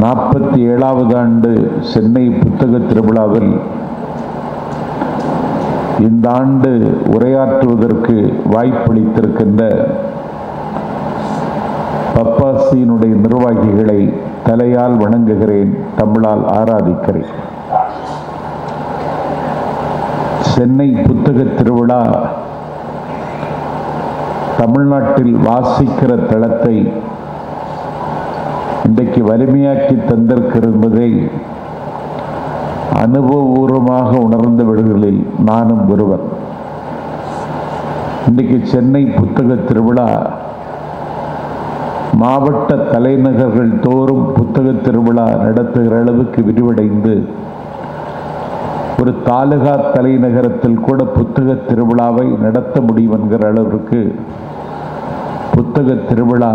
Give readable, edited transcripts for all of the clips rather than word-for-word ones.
47வது ஆண்டு சென்னை புத்தக திருவிழாவில் இந்த ஆண்டு உரையாற்றுவதற்கு வாய்ப்பளித்திருக்கின்ற பப்பாசியினுடைய நிர்வாகிகளை தலையால் வணங்குகிறேன், தமிழால் ஆராதிக்கிறேன். சென்னை புத்தக திருவிழா தமிழ்நாட்டில் வாசிக்கிற தளத்தை இன்றைக்கு வலிமையாக்கி தந்திருக்கிறதை அனுபவபூர்வமாக உணர்ந்து விடுகளில் நானும் ஒருவர். இன்றைக்கு சென்னை புத்தக திருவிழா மாவட்ட தலைநகர்கள் தோறும் புத்தக திருவிழா நடத்துகிற அளவுக்கு விரிவடைந்து ஒரு தாலுகா தலைநகரத்தில் கூட புத்தக திருவிழாவை நடத்த முடியும் என்கிற அளவிற்கு புத்தக திருவிழா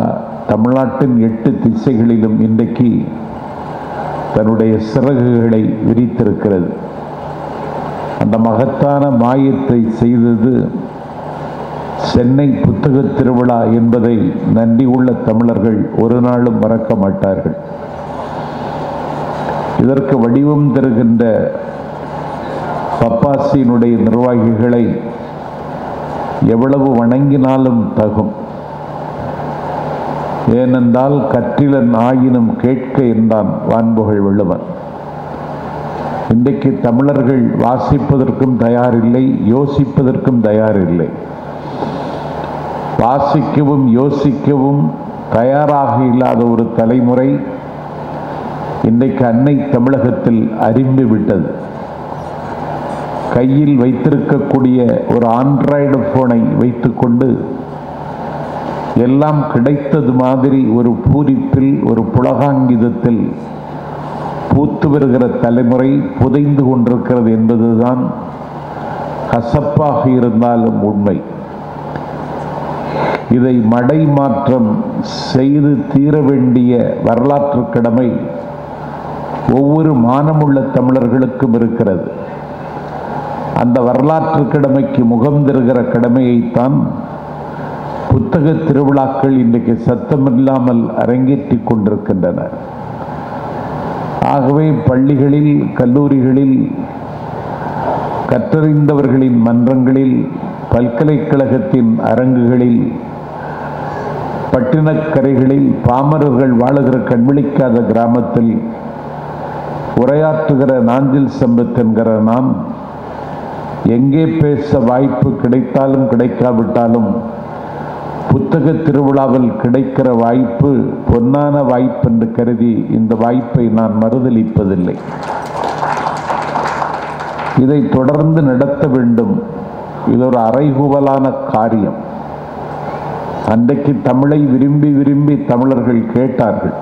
தமிழ்நாட்டின் 8 திசைகளிலும் இன்றைக்கு தன்னுடைய சிறகுகளை விரித்திருக்கிறது. அந்த மகத்தான மாயத்தை செய்தது சென்னை புத்தக திருவிழா என்பதை நன்றி உள்ள தமிழர்கள் ஒரு நாளும் மறக்க மாட்டார்கள். இதற்கு வடிவம் தருகின்ற பப்பாசியினுடைய நிர்வாகிகளை எவ்வளவு வணங்கினாலும் தகும். ஏனென்றால் கற்றிலன் ஆயினும் கேட்க என்றான் வான்புகழ் வள்ளுவன். இன்றைக்கு தமிழர்கள் வாசிப்பதற்கும் தயாரில்லை, யோசிப்பதற்கும் தயாரில்லை. வாசிக்கவும் யோசிக்கவும் தயாராக இல்லாத ஒரு தலைமுறை இன்றைக்கு அன்னை தமிழகத்தில் அறிந்து விட்டது. கையில் வைத்திருக்கக்கூடிய ஒரு ஆண்ட்ராய்டு போனை வைத்துக்கொண்டு எல்லாம் கிடைத்தது மாதிரி ஒரு பூரிப்பில், ஒரு புலகாங்கிதத்தில் பூத்து வருகிற தலைமுறை புதைந்து கொண்டிருக்கிறது என்பதுதான் கசப்பாக இருந்தாலும் உண்மை. இதை மடை மாற்றம் செய்து தீர வேண்டிய வரலாற்று கடமை ஒவ்வொரு மானமுள்ள தமிழர்களுக்கும் இருக்கிறது. அந்த வரலாற்று கடமைக்கு முகம் தருகிற கடமையைத்தான் புத்தக திருவிழாக்கள் இன்றைக்கு சத்தமில்லாமல் அரங்கேற்றி கொண்டிருக்கின்றன. ஆகவே பள்ளிகளில், கல்லூரிகளில், கற்றறிந்தவர்களின் மன்றங்களில், பல்கலைக்கழகத்தின் அரங்குகளில், பட்டினக்கரைகளில், பாமரர்கள் வாழுகிற கண்விழிக்காத கிராமத்தில் உரையாற்றுகிற நாஞ்சில் சம்பத் என்கிற நான் எங்கே பேச வாய்ப்பு கிடைத்தாலும் கிடைக்காவிட்டாலும் புத்தக திருவிழாவில் கிடைக்கிற வாய்ப்பு பொன்னான வாய்ப்பு என்று கருதி இந்த வாய்ப்பை நான் மறுதலிப்பதில்லை. இதை தொடர்ந்து நடத்த வேண்டும். இது ஒரு அறைகூவலான காரியம். அன்றைக்கு தமிழை விரும்பி விரும்பி தமிழர்கள் கேட்டார்கள்.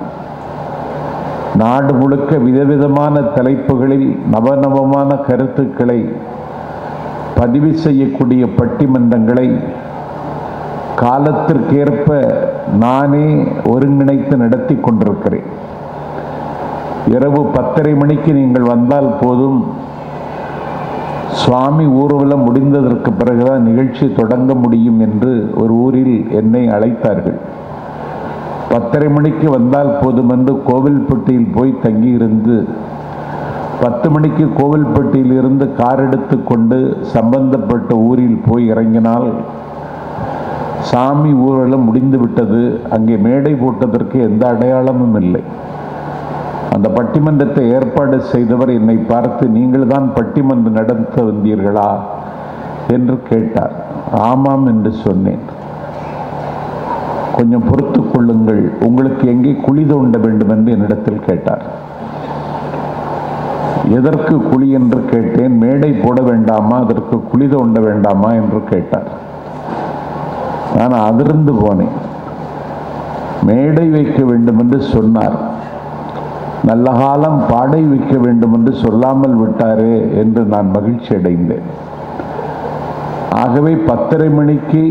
நாடு முழுக்க விதவிதமான தலைப்புகளில் நவநவமான கருத்துக்களை பதிவு செய்யக்கூடிய பட்டிமன்றங்களை காலத்திற்கேற்ப நானே ஒருங்கிணைத்து நடத்தி கொண்டிருக்கிறேன். இரவு 10:30 மணிக்கு நீங்கள் வந்தால் போதும், சுவாமி ஊர்வலம் முடிந்ததற்கு பிறகுதான் நிகழ்ச்சி தொடங்க முடியும் என்று ஒரு ஊரில் என்னை அழைத்தார்கள். 10:30 மணிக்கு வந்தால் போதும் என்று கோவில்பட்டியில் போய் தங்கியிருந்து 10 மணிக்கு கோவில்பட்டியில் இருந்து கார் எடுத்து கொண்டு சம்பந்தப்பட்ட ஊரில் போய் இறங்கினால் சாமி ஊர்வலம் முடிந்து விட்டது. அங்கே மேடை போட்டதற்கு எந்த அடையாளமும் இல்லை. அந்த பட்டிமன்றத்தை ஏற்பாடு செய்தவர் என்னை பார்த்து, நீங்கள் தான் பட்டிமன்றம் நடத்த வந்தீர்களா என்று கேட்டார். ஆமாம் என்று சொன்னேன். கொஞ்சம் பொறுத்து கொள்ளுங்கள், உங்களுக்கு எங்கே குழி தோண்ட வேண்டும் என்று என்னிடத்தில் கேட்டார். எதற்கு குழி என்று கேட்டேன். மேடை போட வேண்டாமா, அதற்கு குழி தோண்ட வேண்டாமா என்று கேட்டார். நான் அதிர்ந்து போனேன். மேடை வைக்க வேண்டும் என்று சொன்னார். நல்ல காலம் பாடை வைக்க வேண்டும் என்று சொல்லாமல் விட்டாரே என்று நான் மகிழ்ச்சி அடைந்தேன். ஆகவே 10:30 மணிக்கு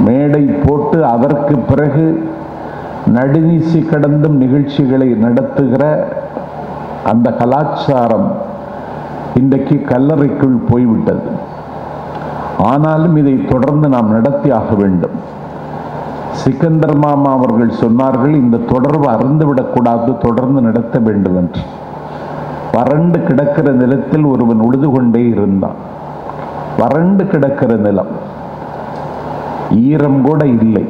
மேடை போட்டு அதற்கு பிறகு நடுநீசி கடந்தும் நிகழ்ச்சிகளை நடத்துகிற அந்த கலாச்சாரம் இன்றைக்கு கல்லறைக்குள் போய்விட்டது. ஆனாலும் இதை தொடர்ந்து நாம் நடத்தி ஆக வேண்டும். சிக்கந்தர் மாமா அவர்கள் சொன்னார்கள், இந்த தொடர்பு அறுந்துவிடக்கூடாது, தொடர்ந்து நடத்த வேண்டும் என்று. வறண்டு கிடக்கிற நிலத்தில் ஒருவன் உழுது கொண்டே இருந்தான். வறண்டு கிடக்கிற நிலம், ஈரம் கூட இல்லை.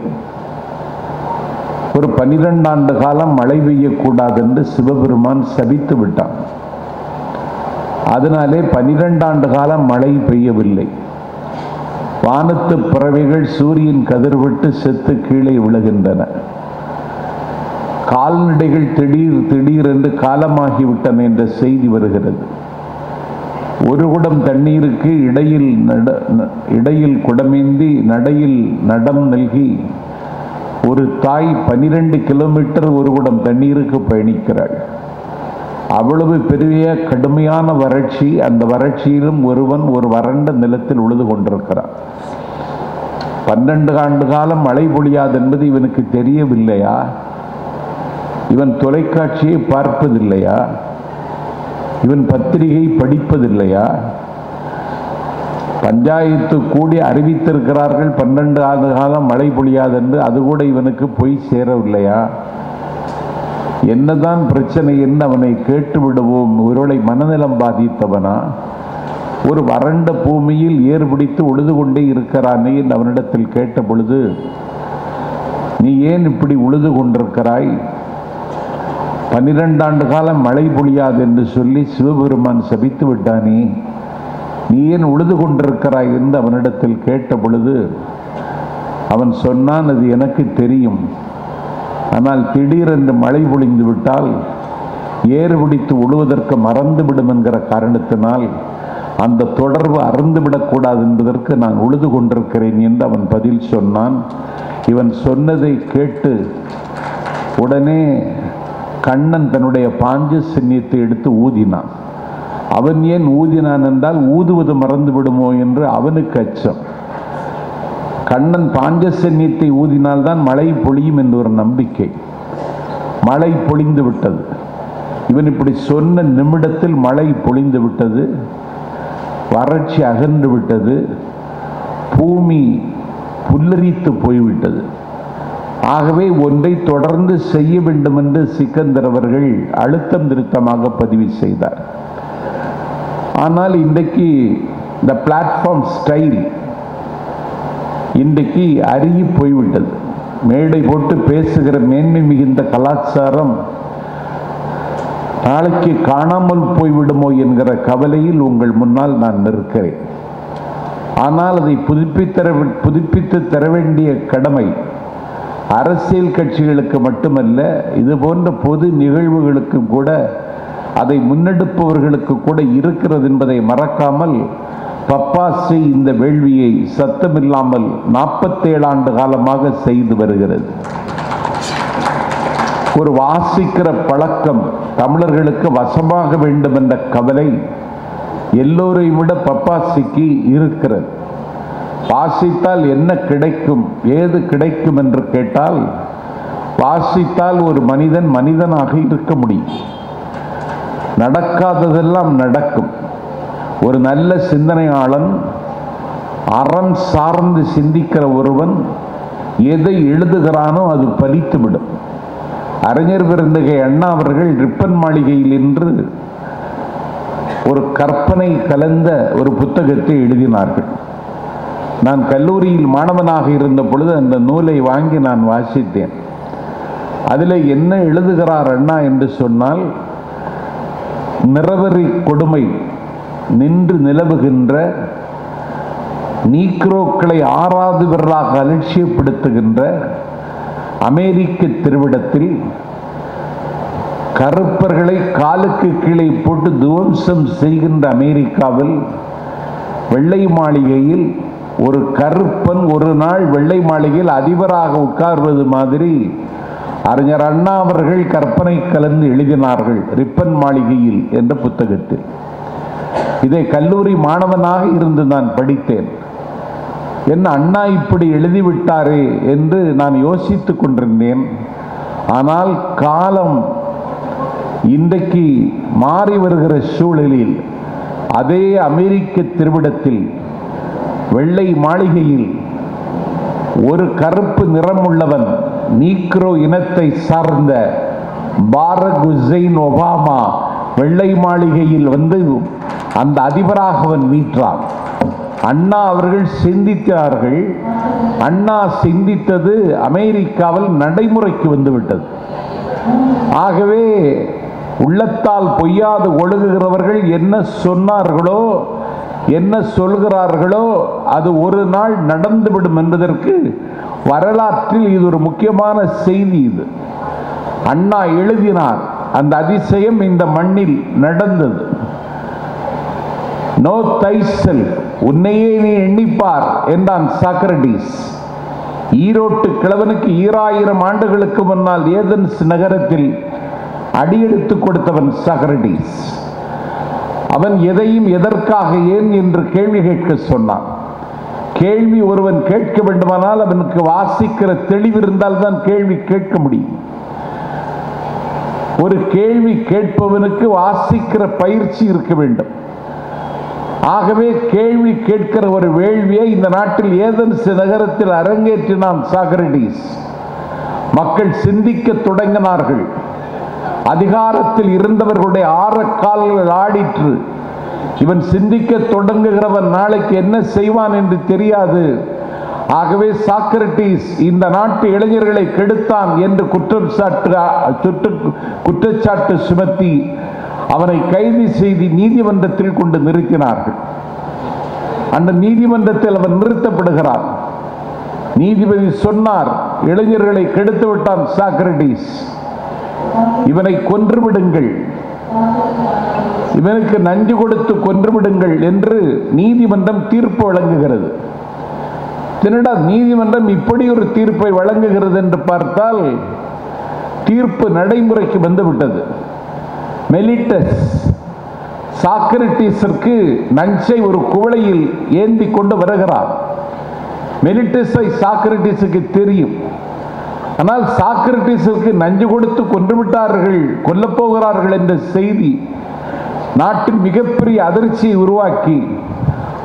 ஒரு 12 ஆண்டு காலம் மழை பெய்யக்கூடாது என்று சிவபெருமான் சபித்து விட்டான். அதனாலே 12 ஆண்டு காலம் மழை பெய்யவில்லை. வானத்து பறவைகள் சூரியன் கதிர்விட்டு செத்து கீழே விழுகின்றன. கால்நடைகள் திடீர் என்று காலமாகிவிட்டன என்ற செய்தி வருகிறது. ஒரு குடம் தண்ணீருக்கு இடையில் குடமேந்தி நடையில் நடம் நல்கி ஒரு தாய் 12 கிலோமீட்டர் ஒரு குடம் தண்ணீருக்கு பயணிக்கிறாள். அவ்வளவு பெரிய கடுமையான வறட்சி. அந்த வறட்சியிலும் ஒருவன் ஒரு வறண்ட நிலத்தில் உழுது கொண்டிருக்கிறான். 12 ஆண்டு காலம் மழை பொழியாது என்பது இவனுக்கு தெரியவில்லையா? இவன் தொலைக்காட்சியை பார்ப்பதில்லையா? இவன் பத்திரிகை படிப்பதில்லையா? பஞ்சாயத்து கூடி அறிவித்திருக்கிறார்கள் 12 ஆண்டு காலம் மழை பொழியாது என்று, அது கூட இவனுக்கு போய் சேரவில்லையா? என்னதான் பிரச்சனை என்று அவனை கேட்டு விடுவோம். ஒருவளை மனநலம் பாதித்தவனா? ஒரு வறண்ட பூமியில் ஏர் பிடித்து உழுது கொண்டே இருக்கிறானே என்று அவனிடத்தில் கேட்ட பொழுது, நீ ஏன் இப்படி உழுது கொண்டிருக்கிறாய்? 12 ஆண்டு காலம் மழை பொழியாது என்று சொல்லி சிவபெருமான் சபித்து விட்டானே, நீ ஏன் உழுது கொண்டிருக்கிறாய் என்று அவனிடத்தில் கேட்ட பொழுது அவன் சொன்னான், அது எனக்கு தெரியும். ஆனால் திடீரென்று மழை பொழிந்து விட்டால் ஏறு பிடித்து உழுவதற்கு மறந்துவிடும் என்கிற காரணத்தினால் அந்த தொடர்பு அறுந்துவிடக்கூடாது என்பதற்கு நான் உழுது கொண்டிருக்கிறேன் என்று அவன் பதில் சொன்னான். இவன் சொன்னதை கேட்டு உடனே கண்ணன் தன்னுடைய பாஞ்சசன்யத்தை எடுத்து ஊதினான். அவன் ஏன் ஊதினான் என்றால் ஊதுவது மறந்து விடுமோ என்று அவனுக்கு அச்சம். கண்ணன் பாஞ்சசன்யத்தை ஊதினால்தான் மழை பொழியும் என்று ஒரு நம்பிக்கை. மழை பொழிந்து விட்டது. இவன் இப்படி சொன்ன நிமிடத்தில் மழை பொழிந்து விட்டது. வறட்சி அகன்று விட்டது. பூமி புல்லரித்து போய்விட்டது. ஆகவே ஒன்றை தொடர்ந்து செய்ய வேண்டும் என்று சிக்கந்தர் அவர்கள் அழுத்தம் திருத்தமாக பதிவு செய்தார். ஆனால் இன்றைக்கு இந்த பிளாட்ஃபார்ம் ஸ்டைல் இன்றைக்கு அருகி போய்விட்டது. மேடை போட்டு பேசுகிற மேன்மை மிகுந்த கலாச்சாரம் நாளைக்கு காணாமல் போய்விடுமோ என்கிற கவலையில் உங்கள் முன்னால் நான் நிற்கிறேன். ஆனால் அதை புதுப்பித்து தர வேண்டிய கடமை அரசியல் கட்சிகளுக்கு மட்டுமல்ல, இது போன்ற பொது நிகழ்வுகளுக்கு கூட, அதை முன்னெடுப்பவர்களுக்கு கூட இருக்கிறது என்பதை மறக்காமல் பப்பாசி இந்த வேள்வியை சத்தமில்லாமல் 47 ஆண்டு காலமாக செய்து வருகிறது. ஒரு வாசிக்கிற பழக்கம் தமிழர்களுக்கு வசமாக வேண்டும் என்ற கவலை எல்லோரையும் விட பப்பாசிக்கு இருக்கிறது. வாசித்தால் என்ன கிடைக்கும், ஏது கிடைக்கும் என்று கேட்டால், வாசித்தால் ஒரு மனிதன் மனிதனாக இருக்க முடியும். நடக்காததெல்லாம் நடக்கும். ஒரு நல்ல சிந்தனையாளன், அறம் சார்ந்து சிந்திக்கிற ஒருவன் எதை எழுதுகிறானோ அது பலித்துவிடும். அறிஞர் பெருந்தகை அண்ணா அவர்கள் ரிப்பன் மாளிகையில் இன்று ஒரு கற்பனை கலந்த ஒரு புத்தகத்தை எழுதினார்கள். நான் கல்லூரியில் மாணவனாக இருந்த பொழுது அந்த நூலை வாங்கி நான் வாசித்தேன். அதில் என்ன எழுதுகிறார் அண்ணா என்று சொன்னால், நிறவெறி கொடுமை நின்று நிலவுகின்ற நீக்ரோக்களை ஆறாதவர்களாக அலட்சியப்படுத்துகின்ற அமெரிக்க திருவிடத்தில் கருப்பர்களை காலுக்கு கீழே போட்டு துவம்சம் செய்கின்ற அமெரிக்காவில் வெள்ளை மாளிகையில் ஒரு கருப்பன் ஒரு நாள் வெள்ளை மாளிகையில் அதிபராக உட்கார்வது மாதிரி அறிஞர் அண்ணா அவர்கள் கற்பனை கலந்து எழுதினார்கள் ரிப்பன் மாளிகையில் என்ற புத்தகத்தில். இதை கல்லூரி மாணவனாக இருந்து நான் படித்தேன். என்ன அண்ணா இப்படி எழுதிவிட்டாரே என்று நான் யோசித்துக் கொண்டிருந்தேன். ஆனால் காலம் இன்றைக்கு மாறி வருகிற சூழலில் அதே அமெரிக்க திருவிடத்தில் வெள்ளை மாளிகையில் ஒரு கருப்பு நிறமுள்ளவன் நீக்ரோ இனத்தை சார்ந்த பாரக் ஹுசைன் ஒபாமா வெள்ளை மாளிகையில் வந்து அந்த அதிபராக அவன் மீட்டான். அண்ணா அவர்கள் சிந்தித்தார்கள். அண்ணா சிந்தித்தது அமெரிக்காவில் நடைமுறைக்கு வந்துவிட்டது. ஆகவே உள்ளத்தால் பொய்யாது ஒழுகுகிறவர்கள் என்ன சொன்னார்களோ என்ன சொல்கிறார்களோ அது ஒரு நாள் நடந்துவிடும் என்பதற்கு வரலாற்றில் இது ஒரு முக்கியமான செய்தி. இது அண்ணா எழுதினார். அந்த அதிசயம் இந்த மண்ணில் நடந்தது. நோ தைசெல், உன்னையே நீ எண்ணிப்பார் என்றான் சாக்ரடீஸ். ஈரோட்டு கிழவனுக்கு 2000 ஆண்டுகளுக்கு முன்னால் ஏதென்ஸ் நகரத்தில் அடியெடுத்து கொடுத்தவன் சாக்ரடீஸ். அவன் எதையும் எதற்காக ஏன் என்று கேள்வி கேட்க சொன்னான். கேள்வி ஒருவன் கேட்க வேண்டுமானால் அவனுக்கு வாசிக்கிற தெளிவு இருந்தால் தான் கேள்வி கேட்க முடியும். ஒரு கேள்வி கேட்பவனுக்கு வாசிக்கிற பயிற்சி இருக்க வேண்டும். ஆகவே கேள்வி கேட்கிற ஒரு வேள்வியை இந்த நாட்டில் ஏதென்ஸ் நகரத்தில் அரங்கேற்றினான் சாக்ரடீஸ். மக்கள் சிந்திக்க தொடங்கினார்கள். அதிகாரத்தில் இருந்தவர்களுடைய ஆரக்கால்கள் ஆடிற்று. இவன் சிந்திக்க தொடங்குகிறவன் நாளைக்கு என்ன செய்வான் என்று தெரியாது. ஆகவே சாக்ரடீஸ் இந்த நாட்டு இளைஞர்களை கெடுத்தான் என்று குற்றச்சாட்டு சுமத்தி அவனை கைது செய்து நீதிமன்றத்தில் கொண்டு நிறுத்தினார்கள். அந்த நீதிமன்றத்தில் அவன் நிறுத்தப்படுகிறான். நீதிபதி சொன்னார், இளைஞர்களை கெடுத்து விட்டான் சாக்ரடீஸ், இவனை கொன்றுவிடுங்கள், இவனுக்கு நஞ்சு கொடுத்து கொன்றுவிடுங்கள் என்று நீதிமன்றம் தீர்ப்பு வழங்குகிறது. என்னடா நீதிமன்றம் இப்படி ஒரு தீர்ப்பை வழங்குகிறது என்று பார்த்தால் தீர்ப்பு நடைமுறைக்கு வந்துவிட்டது. மெலிட்டஸ் சாக்ரடீஸிற்கு நஞ்சை ஒரு குவளையில் ஏந்தி கொண்டு வருகிறார். மெலிட்டஸை சாக்ரடீஸுக்கு தெரியும். ஆனால் சாக்ரடீஸுக்கு நஞ்சு கொடுத்து கொன்றுவிட்டார்கள், கொல்லப்போகிறார்கள் என்ற செய்தி நாட்டில் மிகப்பெரிய அதிர்ச்சியை உருவாக்கி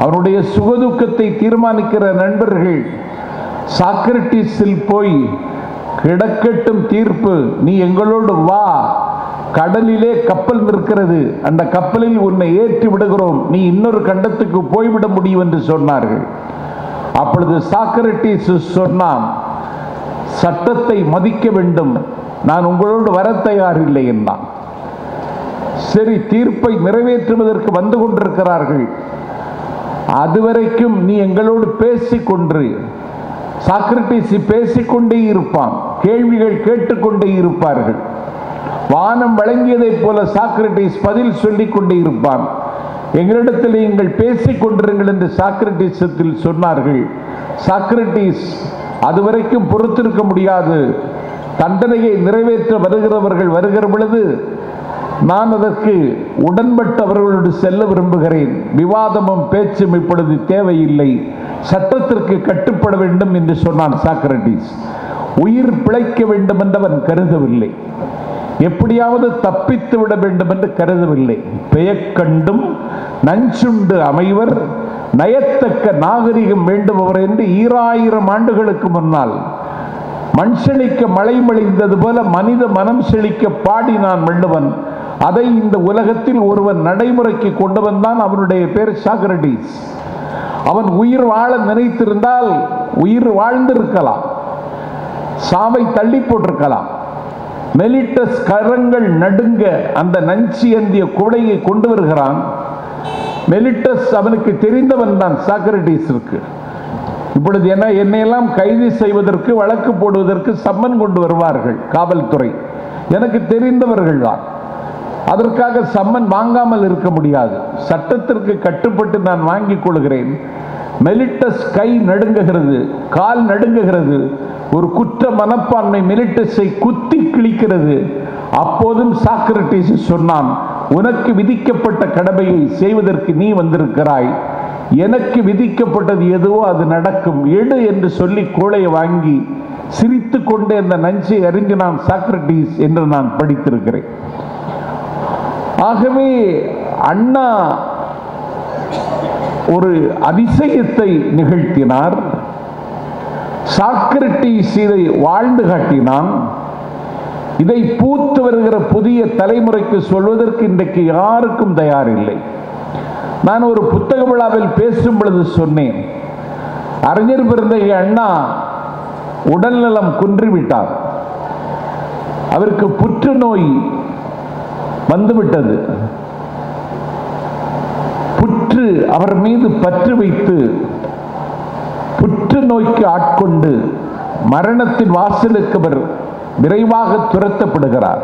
அவருடைய சுகதுக்கத்தை தீர்மானிக்கிற நண்பர்கள் சாக்ரடீஸில் போய் கிடக்கட்டும் தீர்ப்பு, நீ எங்களோடு வா, கடலிலே கப்பல் நிற்கிறது, அந்த கப்பலில் உன்னை ஏற்றி விடுகிறோம், நீ இன்னொரு கண்டத்துக்கு போய்விட முடியும் என்று சொன்னார்கள். அப்பொழுது சாக்ரடீஸ் சொன்னான், சட்டத்தை மதிக்க வேண்டும், நான் உங்களோடு வர தயாரில்லை என்றான். சரி, தீர்ப்பை நிறைவேற்றுவதற்கு வந்து கொண்டிருக்கிறார்கள், அதுவரைக்கும் நீ எங்களோடு பேசிக்கொண்டு. சாக்ரடீஸ் பேசிக்கொண்டே இருப்பான், கேள்விகள் கேட்டுக்கொண்டே இருப்பார்கள். வானம் வழங்கியதைப் போல சாக்ரடீஸ் பதில் சொல்லிக் கொண்டே இருப்பான். எங்களிடத்தில் நீங்கள் பேசிக் கொண்டிருங்கள் என்று சாக்ரடீஸத்தில் சொன்னார்கள். சாக்ரடீஸ் அதுவரைக்கும் பொறுத்திருக்க முடியாது, தண்டனையை நிறைவேற்ற வருகிறவர்கள் வருகிற பொழுது நான் அதற்கு உடன்பட்டு அவர்களோடு செல்ல விரும்புகிறேன், விவாதமும் பேச்சும் இப்பொழுது தேவையில்லை, சட்டத்திற்கு கட்டுப்பட வேண்டும் என்று சொன்னான் சாக்ரடீஸ். உயிர் பிழைக்க வேண்டும் என்று அவன் கருதவில்லை, எப்படியாவது தப்பித்து விட வேண்டும் என்று கருதவில்லை. பெயக்கண்டும் நஞ்சுண்டு அமைவர் நயத்தக்க நாகரிகம் வேண்டுபவர் என்று 2000 ஆண்டுகளுக்கு முன்னால் மண் செழிக்க மழை மொழிந்தது போல மனித மனம் செழிக்க பாடினான் வள்ளுவன். அதை இந்த உலகத்தில் ஒருவன் நடைமுறைக்கு கொண்டு வந்தான். அவனுடைய பேர் சாக்ரடீஸ். அவன் உயிர் வாழ நினைத்திருந்தால் உயிர் வாழ்ந்திருக்கலாம், சாவை தள்ளி போட்டிருக்கலாம். மெலிட்டஸ் கரங்கள் நடுங்க அந்த நஞ்சி ஏந்திய குவளையை கொண்டு வருகிறான். மெலிட்டஸ் அவனுக்கு தெரிந்தவன் தான் சாக்ரடீஸிற்கு. இப்பொழுது என்னையெல்லாம் கைது செய்வதற்கு வழக்கு போடுவதற்கு சம்மன் கொண்டு வருவார்கள் காவல்துறை, எனக்கு தெரிந்தவர்கள் தான். அதற்காக சம்மன் வாங்காமல் இருக்க முடியாது, சட்டத்திற்கு கட்டுப்பட்டு நான் வாங்கிக் கொள்கிறேன். மெலிட்டஸ் கை நடுங்குகிறது, கால் நடுங்குகிறது, ஒரு குற்ற மனப்பான்மை மெலிட்டஸை குத்தி கிழிக்கிறது. அப்போதும் சாக்ரடீஸ் சொன்னான், உனக்கு விதிக்கப்பட்ட கடமையை செய்வதற்கு நீ வந்திருக்கிறாய், எனக்கு விதிக்கப்பட்டது எதுவோ அது நடக்கும், எடு என்று சொல்லி கோளையை வாங்கி சிரித்து கொண்டே அந்த நஞ்சை அறிஞ்சினான் சாக்ரடீஸ் என்று நான் படித்திருக்கிறேன். ஆகவே அண்ணா ஒரு அதிசயத்தை நிகழ்த்தினார். சாக்ரட்டிஸ் இதை வாழ்ந்து காட்டினான். இதை பூத்து வருகிற புதிய தலைமுறைக்கு சொல்வதற்கு இன்றைக்கு யாருக்கும் தயாரில்லை. நான் ஒரு புத்தக விழாவில் பேசும் பொழுது சொன்னேன், அறிஞர் பெருந்தகை அண்ணா உடல்நலம் குன்றிவிட்டார். அவருக்கு புற்றுநோய் வந்துவிட்டது. புற்று அவர் மீது பற்று வைத்து புற்றுநோய்க்கு ஆட்கொண்டு மரணத்தின் வாசலுக்கு அவர் விரைவாக துரத்தப்படுகிறார்.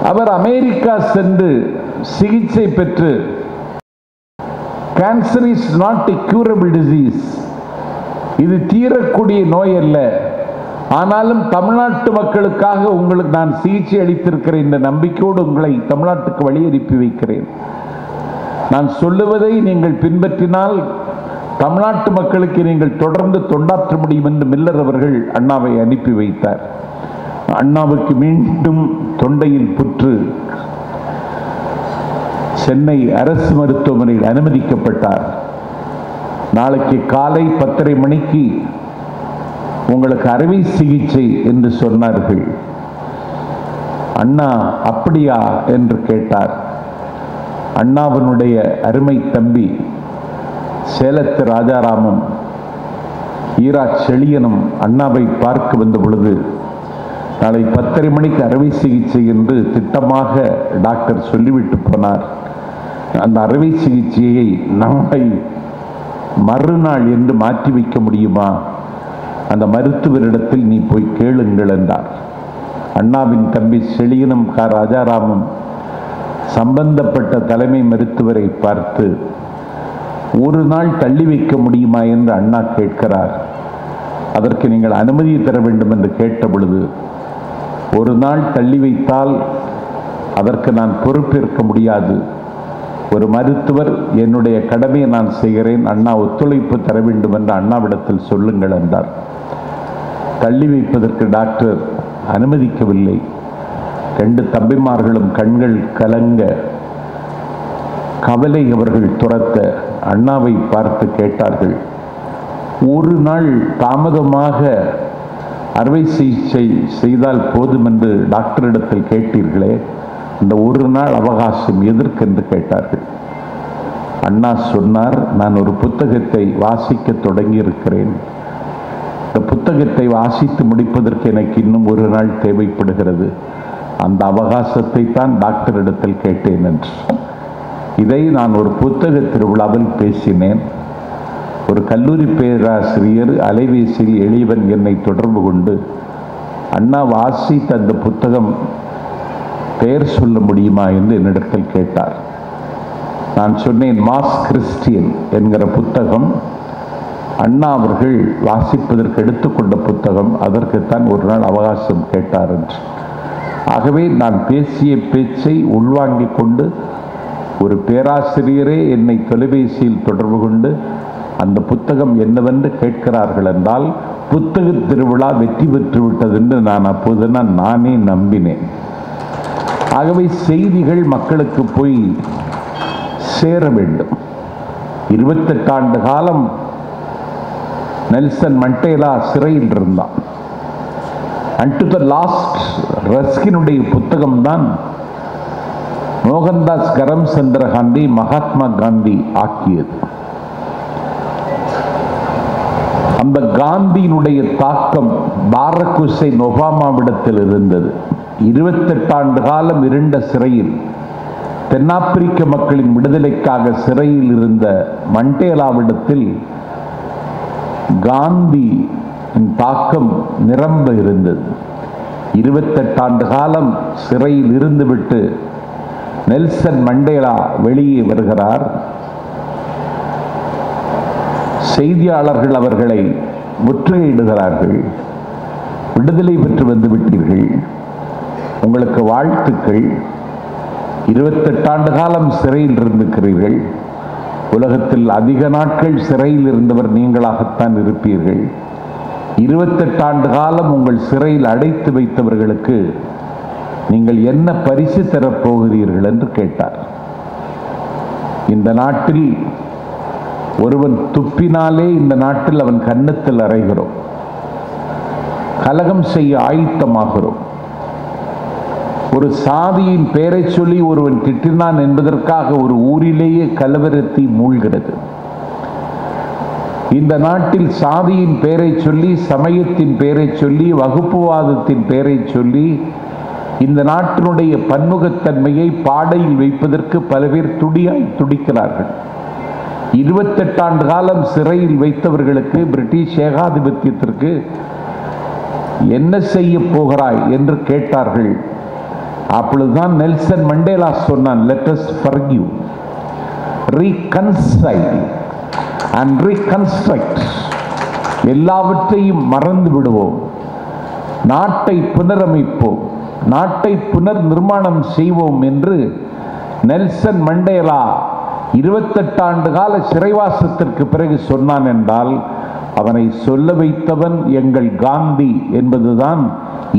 அவர் அமெரிக்கா சென்று சிகிச்சை பெற்று, cancer is not a curable disease, இது தீரக்கூடிய நோய் அல்ல, ஆனாலும் தமிழ்நாட்டு மக்களுக்காக உங்களுக்கு நான் சிகிச்சை அளித்திருக்கிறேன் என்ற நம்பிக்கையோடு உங்களை தமிழ்நாட்டுக்கு வழி அனுப்பி வைக்கிறேன். நான் சொல்லுவதை நீங்கள் பின்பற்றினால் தமிழ்நாட்டு மக்களுக்கு நீங்கள் தொடர்ந்து தொண்டாற்ற முடியும் என்று மில்லர் அவர்கள் அண்ணாவை அனுப்பி வைத்தார். அண்ணாவுக்கு மீண்டும் தொண்டையில் புற்று, சென்னை அரசு மருத்துவமனையில் அனுமதிக்கப்பட்டார். நாளைக்கு காலை 10:30 மணிக்கு உங்களுக்கு அறுவை சிகிச்சை என்று சொன்னார்கள். அண்ணா அப்படியா என்று கேட்டார். அண்ணாவினுடைய அருமை தம்பி சேலத்து ராஜாராமும் ஈரா செழியனும் அண்ணாவை பார்க்க வந்த பொழுது, நாளை 10:30 மணிக்கு அறுவை சிகிச்சை என்று திட்டமாக டாக்டர் சொல்லிவிட்டு போனார். அந்த அறுவை சிகிச்சையை நாளை மறுநாள் என்று மாற்றி வைக்க முடியுமா? அந்த மருத்துவரிடத்தில் நீ போய் கேளுங்கள் என்றார். அண்ணாவின் தம்பி செழியனும் ராஜாராமும் சம்பந்தப்பட்ட தலைமை மருத்துவரை பார்த்து, ஒரு நாள் தள்ளி வைக்க முடியுமா என்று அண்ணா கேட்கிறார். அதற்கு நீங்கள் அனுமதி தர வேண்டும் என்று கேட்ட பொழுது, ஒரு நாள் தள்ளி வைத்தால் அதற்கு நான் பொறுப்பேற்க முடியாது, ஒரு மருத்துவர் என்னுடைய கடமையை நான் செய்கிறேன், அண்ணா ஒத்துழைப்பு தர வேண்டும் என்று அண்ணாவிடத்தில் சொல்லுங்கள் என்றார். தள்ளி வைப்பதற்கு டாக்டர் அனுமதிக்கவில்லை. 2 தம்பிமார்களும் கண்கள் கலங்க, கவலை அவர்கள் துரத்த அண்ணாவை பார்த்து கேட்டார்கள், ஒரு நாள் தாமதமாக அறுவை சிகிச்சை செய்தால் போதும் என்று டாக்டரிடத்தில் கேட்டீர்களே, அந்த ஒரு நாள் அவகாசம் எதற்கென்று கேட்டார்கள். அண்ணா சொன்னார், நான் ஒரு புத்தகத்தை வாசிக்க தொடங்கி இருக்கிறேன். இந்த புத்தகத்தை வாசித்து முடிப்பதற்கு எனக்கு இன்னும் ஒரு நாள் தேவைப்படுகிறது. அந்த அவகாசத்தை தான் டாக்டரிடத்தில் கேட்டேன் என்று. இதை நான் ஒரு புத்தக திருவிழாவில் பேசினேன். ஒரு கல்லூரி பேராசிரியர் அலைபேசியில் எளியவன் என்னை தொடர்பு கொண்டு, அண்ணா வாசித்த அந்த புத்தகம் பெயர் சொல்ல முடியுமா என்று என்னிடத்தில் கேட்டார். நான் சொன்னேன், மாஸ் கிறிஸ்டியன் என்கிற புத்தகம் அண்ணா அவர்கள் வாசிப்பதற்கு எடுத்துக்கொண்ட புத்தகம், அதற்குத்தான் ஒரு நாள் அவகாசம் கேட்டார் என்று. ஆகவே நான் பேசிய பேச்சை உள்வாங்கிக் கொண்டு ஒரு பேராசிரியரே என்னை தொலைபேசியில் தொடர்பு கொண்டு அந்த புத்தகம் என்னவென்று கேட்கிறார்கள் என்றால், புத்தக திருவிழா வெற்றி பெற்று விட்டது என்று நான் அப்போதுதான் நானே நம்பினேன். ஆகவே செய்திகள் மக்களுக்கு போய் சேர வேண்டும். 28 ஆண்டு காலம் நெல்சன் மண்டேலா சிறையில் இருந்தான். அண்ட் டு த லாஸ்ட் ரஸ்கினுடைய புத்தகம் தான் மோகன்தாஸ் கரம்சந்திர காந்தி மகாத்மா காந்தி ஆக்கியது. அந்த காந்தியினுடைய தாக்கம் பாரக் ஹுசைன் ஒபாமாவிடத்தில் இருந்தது. 28 ஆண்டு காலம் இருண்ட சிறையில் தென்னாப்பிரிக்க மக்களின் விடுதலைக்காக சிறையில் இருந்த மண்டேலாவிடத்தில் காந்தி தாக்கம் நிரம்ப இருந்தது. 28 ஆண்டு காலம் சிறையில் இருந்துவிட்டு நெல்சன் மண்டேலா வெளியே வருகிறார். செய்தியாளர்கள் அவர்களை முற்றுகையிடுகிறார்கள். விடுதலை பெற்று வந்து விட்டீர்கள், உங்களுக்கு வாழ்த்துக்கள், 28 ஆண்டு காலம் சிறையில் இருந்திருக்கிறீர்கள், உலகத்தில் அதிக நாட்கள் சிறையில் இருந்தவர் நீங்களாகத்தான் இருப்பீர்கள், 28 ஆண்டு காலம் உங்கள் சிறையில் அடைத்து வைத்தவர்களுக்கு நீங்கள் என்ன பரிசு தரப்போகிறீர்கள் என்று கேட்டார். இந்த நாட்டில் ஒருவன் துப்பினாலே இந்த நாட்டில் அவன் கன்னத்தில் அறைகிறோம், கலகம் செய்ய ஆயத்தமாகிறோம். ஒரு சாதியின் பெயரை சொல்லி ஒருவன் திட்டினான் என்பதற்காக ஒரு ஊரிலேயே கலவரத்தை மூழ்கிறது. இந்த நாட்டில் சாதியின் பெயரை சொல்லி, சமயத்தின் பெயரை சொல்லி, வகுப்புவாதத்தின் பெயரை சொல்லி இந்த நாட்டினுடைய பன்முகத்தன்மையை பாடையில் வைப்பதற்கு பல பேர் துடிக்கிறார்கள். 28 ஆண்டு காலம் சிறையில் வைத்தவர்களுக்கு பிரிட்டிஷ் ஏகாதிபத்தியத்திற்கு என்ன செய்ய போகிறாய் என்று கேட்டார்கள். அப்பொழுதுதான் நெல்சன் மண்டேலா சொன்னான், let us forgive, reconcile and reconstruct. எல்லாவற்றையும் மறந்து விடுவோம், நாட்டை புனரமைப்போம், நாட்டை புனர் நிர்மாணம் செய்வோம் என்று நெல்சன் மண்டேலா 28 ஆண்டு கால சிறைவாசத்திற்கு பிறகு சொன்னான் என்றால் அவனை சொல்ல வைத்தவன் எங்கள் காந்தி என்பதுதான்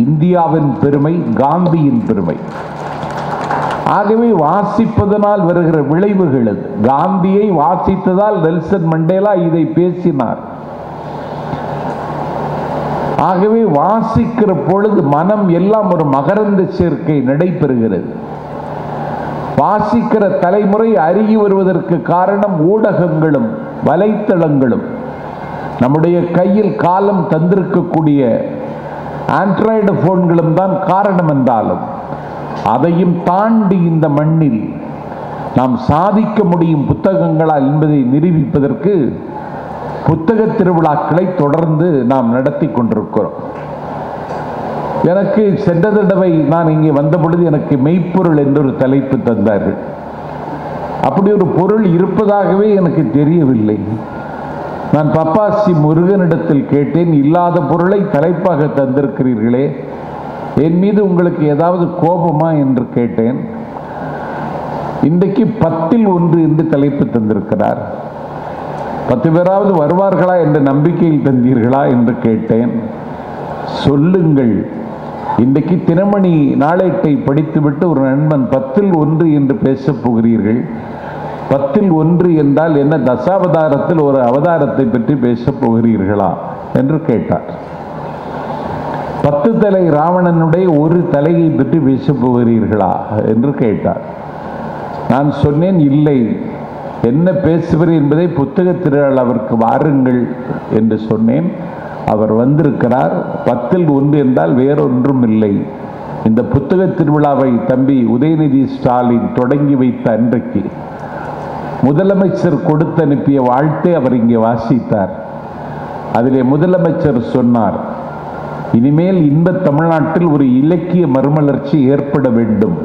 இந்தியாவின் பெருமை, காந்தியின் பெருமை. ஆகவே வாசிப்பதனால் வருகிற விளைவுகள் அது. காந்தியை வாசித்ததால் நெல்சன் மண்டேலா இதை பேசினார். ஆகவே வாசிக்கிற பொழுது மனம் எல்லாம் ஒரு மகரந்த சேர்க்கை நடைபெறுகிறது. வாசிக்கிற தலைமுறை அருகி வருவதற்கு காரணம் ஊடகங்களும் வலைத்தளங்களும், நம்முடைய கையில் காலம் தந்திருக்கக்கூடிய ஆண்ட்ராய்டு போன்களும் தான் காரணம் என்றாலும் அதையும் தாண்டி இந்த மண்ணில் நாம் சாதிக்க முடியும் புத்தகங்களால் என்பதை நிரூபிப்பதற்கு புத்தக திருவிழாக்களை தொடர்ந்து நாம் நடத்தி கொண்டிருக்கிறோம். எனக்கு சென்ற தடவை நான் இங்கே வந்த பொழுது எனக்கு மெய்ப்பொருள் என்ற ஒரு தலைப்பு தந்தார்கள். அப்படி ஒரு பொருள் இருப்பதாகவே எனக்கு தெரியவில்லை. நான் பப்பாசி முருகனிடத்தில் கேட்டேன், இல்லாத பொருளை தலைப்பாக தந்திருக்கிறீர்களே, என் மீது உங்களுக்கு ஏதாவது கோபமா என்று கேட்டேன். இன்றைக்கு 10ல் 1 என்று தலைப்பு தந்திருக்கிறார். 10 பேராவது வருவார்களா என்ற நம்பிக்கையில் தந்தீர்களா என்று கேட்டேன். சொல்லுங்கள். இன்றைக்கு தினமணி நாளேட்டை படித்துவிட்டு ஒரு நண்பன் 10ல் 1 என்று பேசப் போகிறீர்கள், 10ல் 1 என்றால் என்ன, தசாவதாரத்தில் ஒரு அவதாரத்தை பற்றி பேசப் போகிறீர்களா என்று கேட்டார். 10 தலை ராவணனுடைய ஒரு தலையை பற்றி பேசப் போகிறீர்களா என்று கேட்டார். நான் சொன்னேன், இல்லை, என்ன பேசுவது என்பதை புத்தக திருவிழா அவருக்கு வாருங்கள் என்று சொன்னேன். அவர் வந்திருக்கிறார். 10ல் 1 என்றால் வேறொன்றும் இல்லை. இந்த புத்தக திருவிழாவை தம்பி உதயநிதி ஸ்டாலின் தொடங்கி வைத்த அன்றைக்கு முதலமைச்சர் கொடுத்து அனுப்பிய வாழ்த்தை அவர் இங்கே வாசித்தார். அதிலே முதலமைச்சர் சொன்னார், இனிமேல் இந்த தமிழ்நாட்டில் ஒரு இலக்கிய மறுமலர்ச்சி ஏற்பட வேண்டும்,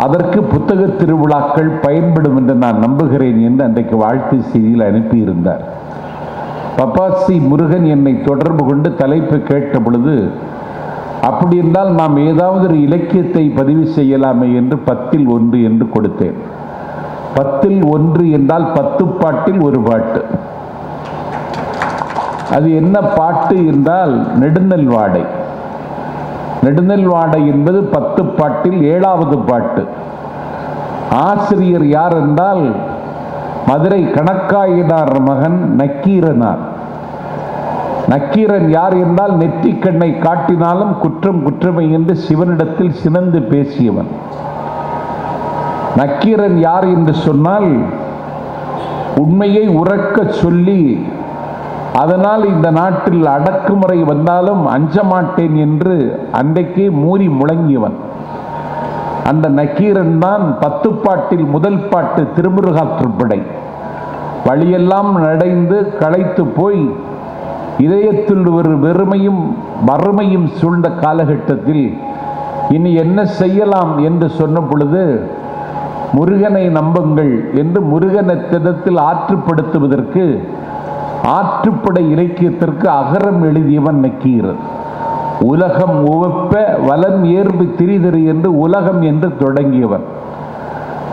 அதற்கு புத்தக திருவிழாக்கள் பயன்படும் என்று நான் நம்புகிறேன் என்று அன்றைக்கு வாழ்த்து செய்தியில் அனுப்பியிருந்தார். பப்பாசி முருகன் என்னை தொடர்பு கொண்டு தலைப்பு கேட்ட பொழுது, அப்படி என்றால் நாம் ஏதாவது ஒரு இலக்கியத்தை பதிவு செய்யலாமே என்று 10ல் 1 என்று கொடுத்தேன். 10ல் 1 என்றால் 10 பாட்டில் ஒரு பாட்டு. அது என்ன பாட்டு என்றால் நெடுநல் வாடை. நெடுநல் வாடை என்பது 10 பாட்டில் 7வது பாட்டு. ஆசிரியர் யார் என்றால் மதுரை கணக்காயினார் மகன் நக்கீரனார். நக்கீரன் யார் என்றால் நெற்றிக்கண்ணை காட்டினாலும் குற்றம் குற்றமை என்று சிவனிடத்தில் சினந்து பேசியவன். நக்கீரன் யார் என்று சொன்னால் உண்மையை உறக்க சொல்லி, அதனால் இந்த நாட்டில் அடக்குமுறை வந்தாலும் அஞ்ச மாட்டேன் என்று அன்றைக்கே மூறி முழங்கியவன். அந்த நக்கீரன் தான் 10 பாட்டில் முதல் பாட்டு திருமுருகாற்றுப்படை. வழியெல்லாம் நடைந்து களைத்து போய் இதயத்தில் ஒரு வெறுமையும் வறுமையும் சூழ்ந்த காலகட்டத்தில் இனி என்ன செய்யலாம் என்று சொன்ன பொழுது, முருகனை நம்புங்கள் என்று முருகனத்திடத்தில் ஆற்றுப்படுத்துவதற்கு ஆற்றுப்படை இலக்கியத்திற்கு அகரம் எழுதியவன் நக்கீரன். உலகம் உவப்ப வலன் ஏர்பு திரிதறி என்று உலகம் என்று தொடங்கியவன்.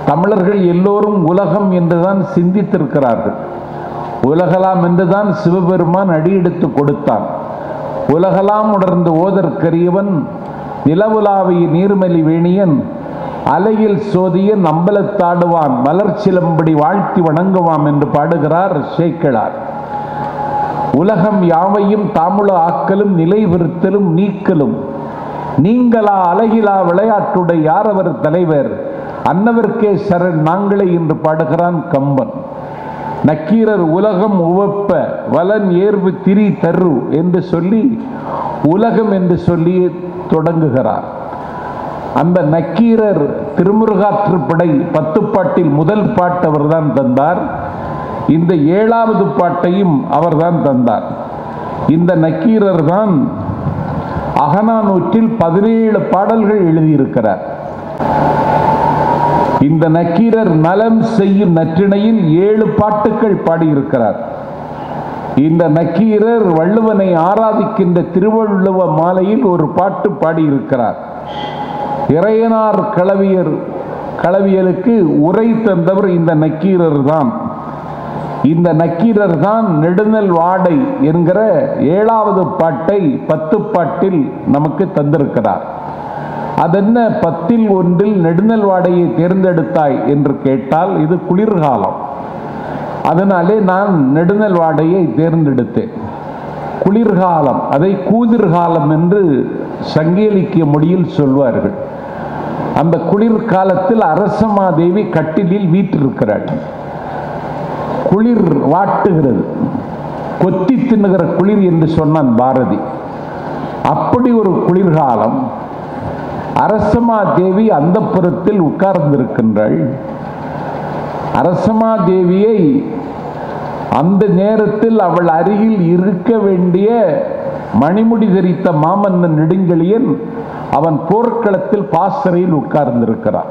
தமிழர்கள் எல்லோரும் உலகம் என்றுதான் சிந்தித்திருக்கிறார்கள். உலகலாம் என்றுதான் சிவபெருமான் அடியெடுத்து கொடுத்தான். உலகலாம் உணர்ந்து ஓதற்கரியவன் நிலவுலாவிய நீர்மலி வேணியன் அலையில் சோதிய நம்பலத்தாடுவான் மலர்ச்சிலம்படி வாழ்த்தி வணங்குவாம் என்று பாடுகிறார் சேக்கிழார். உலகம் யாவையும் தாமுல ஆக்கலும் நிலைவிருத்தலும் நீக்கலும் நீங்களா அழகிலா விளையாட்டுடைய யார் அவர் தலைவர் அன்னவர்க்கே சரண் நாங்களே என்று பாடுகிறான் கம்பன். நக்கீரர் உலகம் உவப்ப வலன் ஏர்வு திரி தரு என்று சொல்லி உலகம் என்று சொல்லி தொடங்குகிறார். அந்த நக்கீரர் திருமுருகாற்றுப்படை 10 பாட்டில் முதல் பாட்டு அவர்தான் தந்தார். இந்த 7வது பாட்டையும் அவர்தான் தந்தார். இந்த நக்கீரர் தான் அகநானூற்றில் 17 பாடல்கள் எழுதியிருக்கிறார். இந்த நக்கீரர் நலம் செய்யும் நற்றிணையில் 7 பாட்டுக்கள் பாடியிருக்கிறார். இந்த நக்கீரர் வள்ளுவனை ஆராதிக்கின்ற திருவள்ளுவ மாலையில் ஒரு பாட்டு பாடியிருக்கிறார். இறையனார் களவியலுக்கு உரை தந்தவர் இந்த நக்கீரர் தான். இந்த நக்கீரர் தான் நெடுநல் வாடை என்கிற 7வது பாட்டை 10 பாட்டில் நமக்கு தந்திருக்கிறார். அதென்ன 10ல் 1 நெடுநல் வாடையை தேர்ந்தெடுத்தாய் என்று கேட்டால் இது குளிர்காலம். அதனாலே நான் நெடுநல் வாடையை தேர்ந்தெடுத்தேன். குளிர்காலம், அதை கூதிர்காலம் என்று சங்க இலக்கிய மொழியில் சொல்வார்கள். அந்த குளிர்காலத்தில் அரசமாதேவி கட்டிலில் வீற்றிருக்கிறாள். குளிர் வாட்டுகிறது, கொத்தி தின்னுகிற குளிர் என்று சொன்னான் பாரதி. அப்படி ஒரு குளிர்காலம். அரசமாதேவி அந்தப்புரத்தில் உட்கார்ந்திருக்கின்றாள். அரசமாதேவியை அந்த நேரத்தில் அவள் அருகில் இருக்க வேண்டிய மணிமுடி தரித்த மாமன்னன் நெடுஞ்செழியன் அவன் போர்க்களத்தில் பாசறையில் உட்கார்ந்திருக்கிறான்.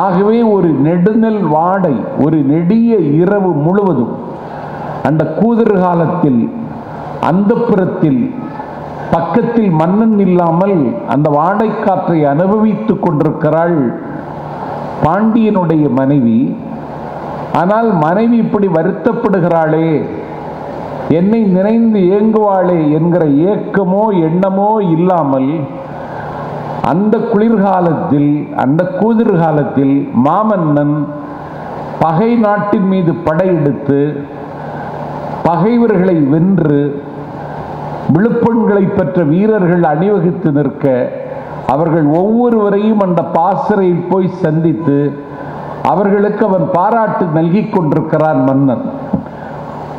ஆகவே ஒரு நெடுநல் வாடை, ஒரு நெடிய இரவு முழுவதும் அந்த கூதிர்காலத்தில் அந்தப்புரத்தில் பக்கத்தில் மன்னன் இல்லாமல் அந்த வாடை காற்றை அனுபவித்துக் கொண்டிருக்கிறாள் பாண்டியனுடைய மனைவி. ஆனால் மனைவி இப்படி வருத்தப்படுகிறாளே, என்னை நினைந்து ஏங்குவாளே என்கிற ஏக்கமோ எண்ணமோ இல்லாமல் அந்த குளிர்காலத்தில், அந்த கூதிர்காலத்தில் மாமன்னன் பகை நாட்டின் மீது படையெடுத்து பகைவர்களை வென்று விழுப்பெண்களை பெற்ற வீரர்கள் அணிவகுத்து நிற்க அவர்கள் ஒவ்வொருவரையும் அந்த பாசறையில் போய் சந்தித்து அவர்களுக்கு அவன் பாராட்டு நல்கி கொண்டிருக்கிறான் மன்னன்.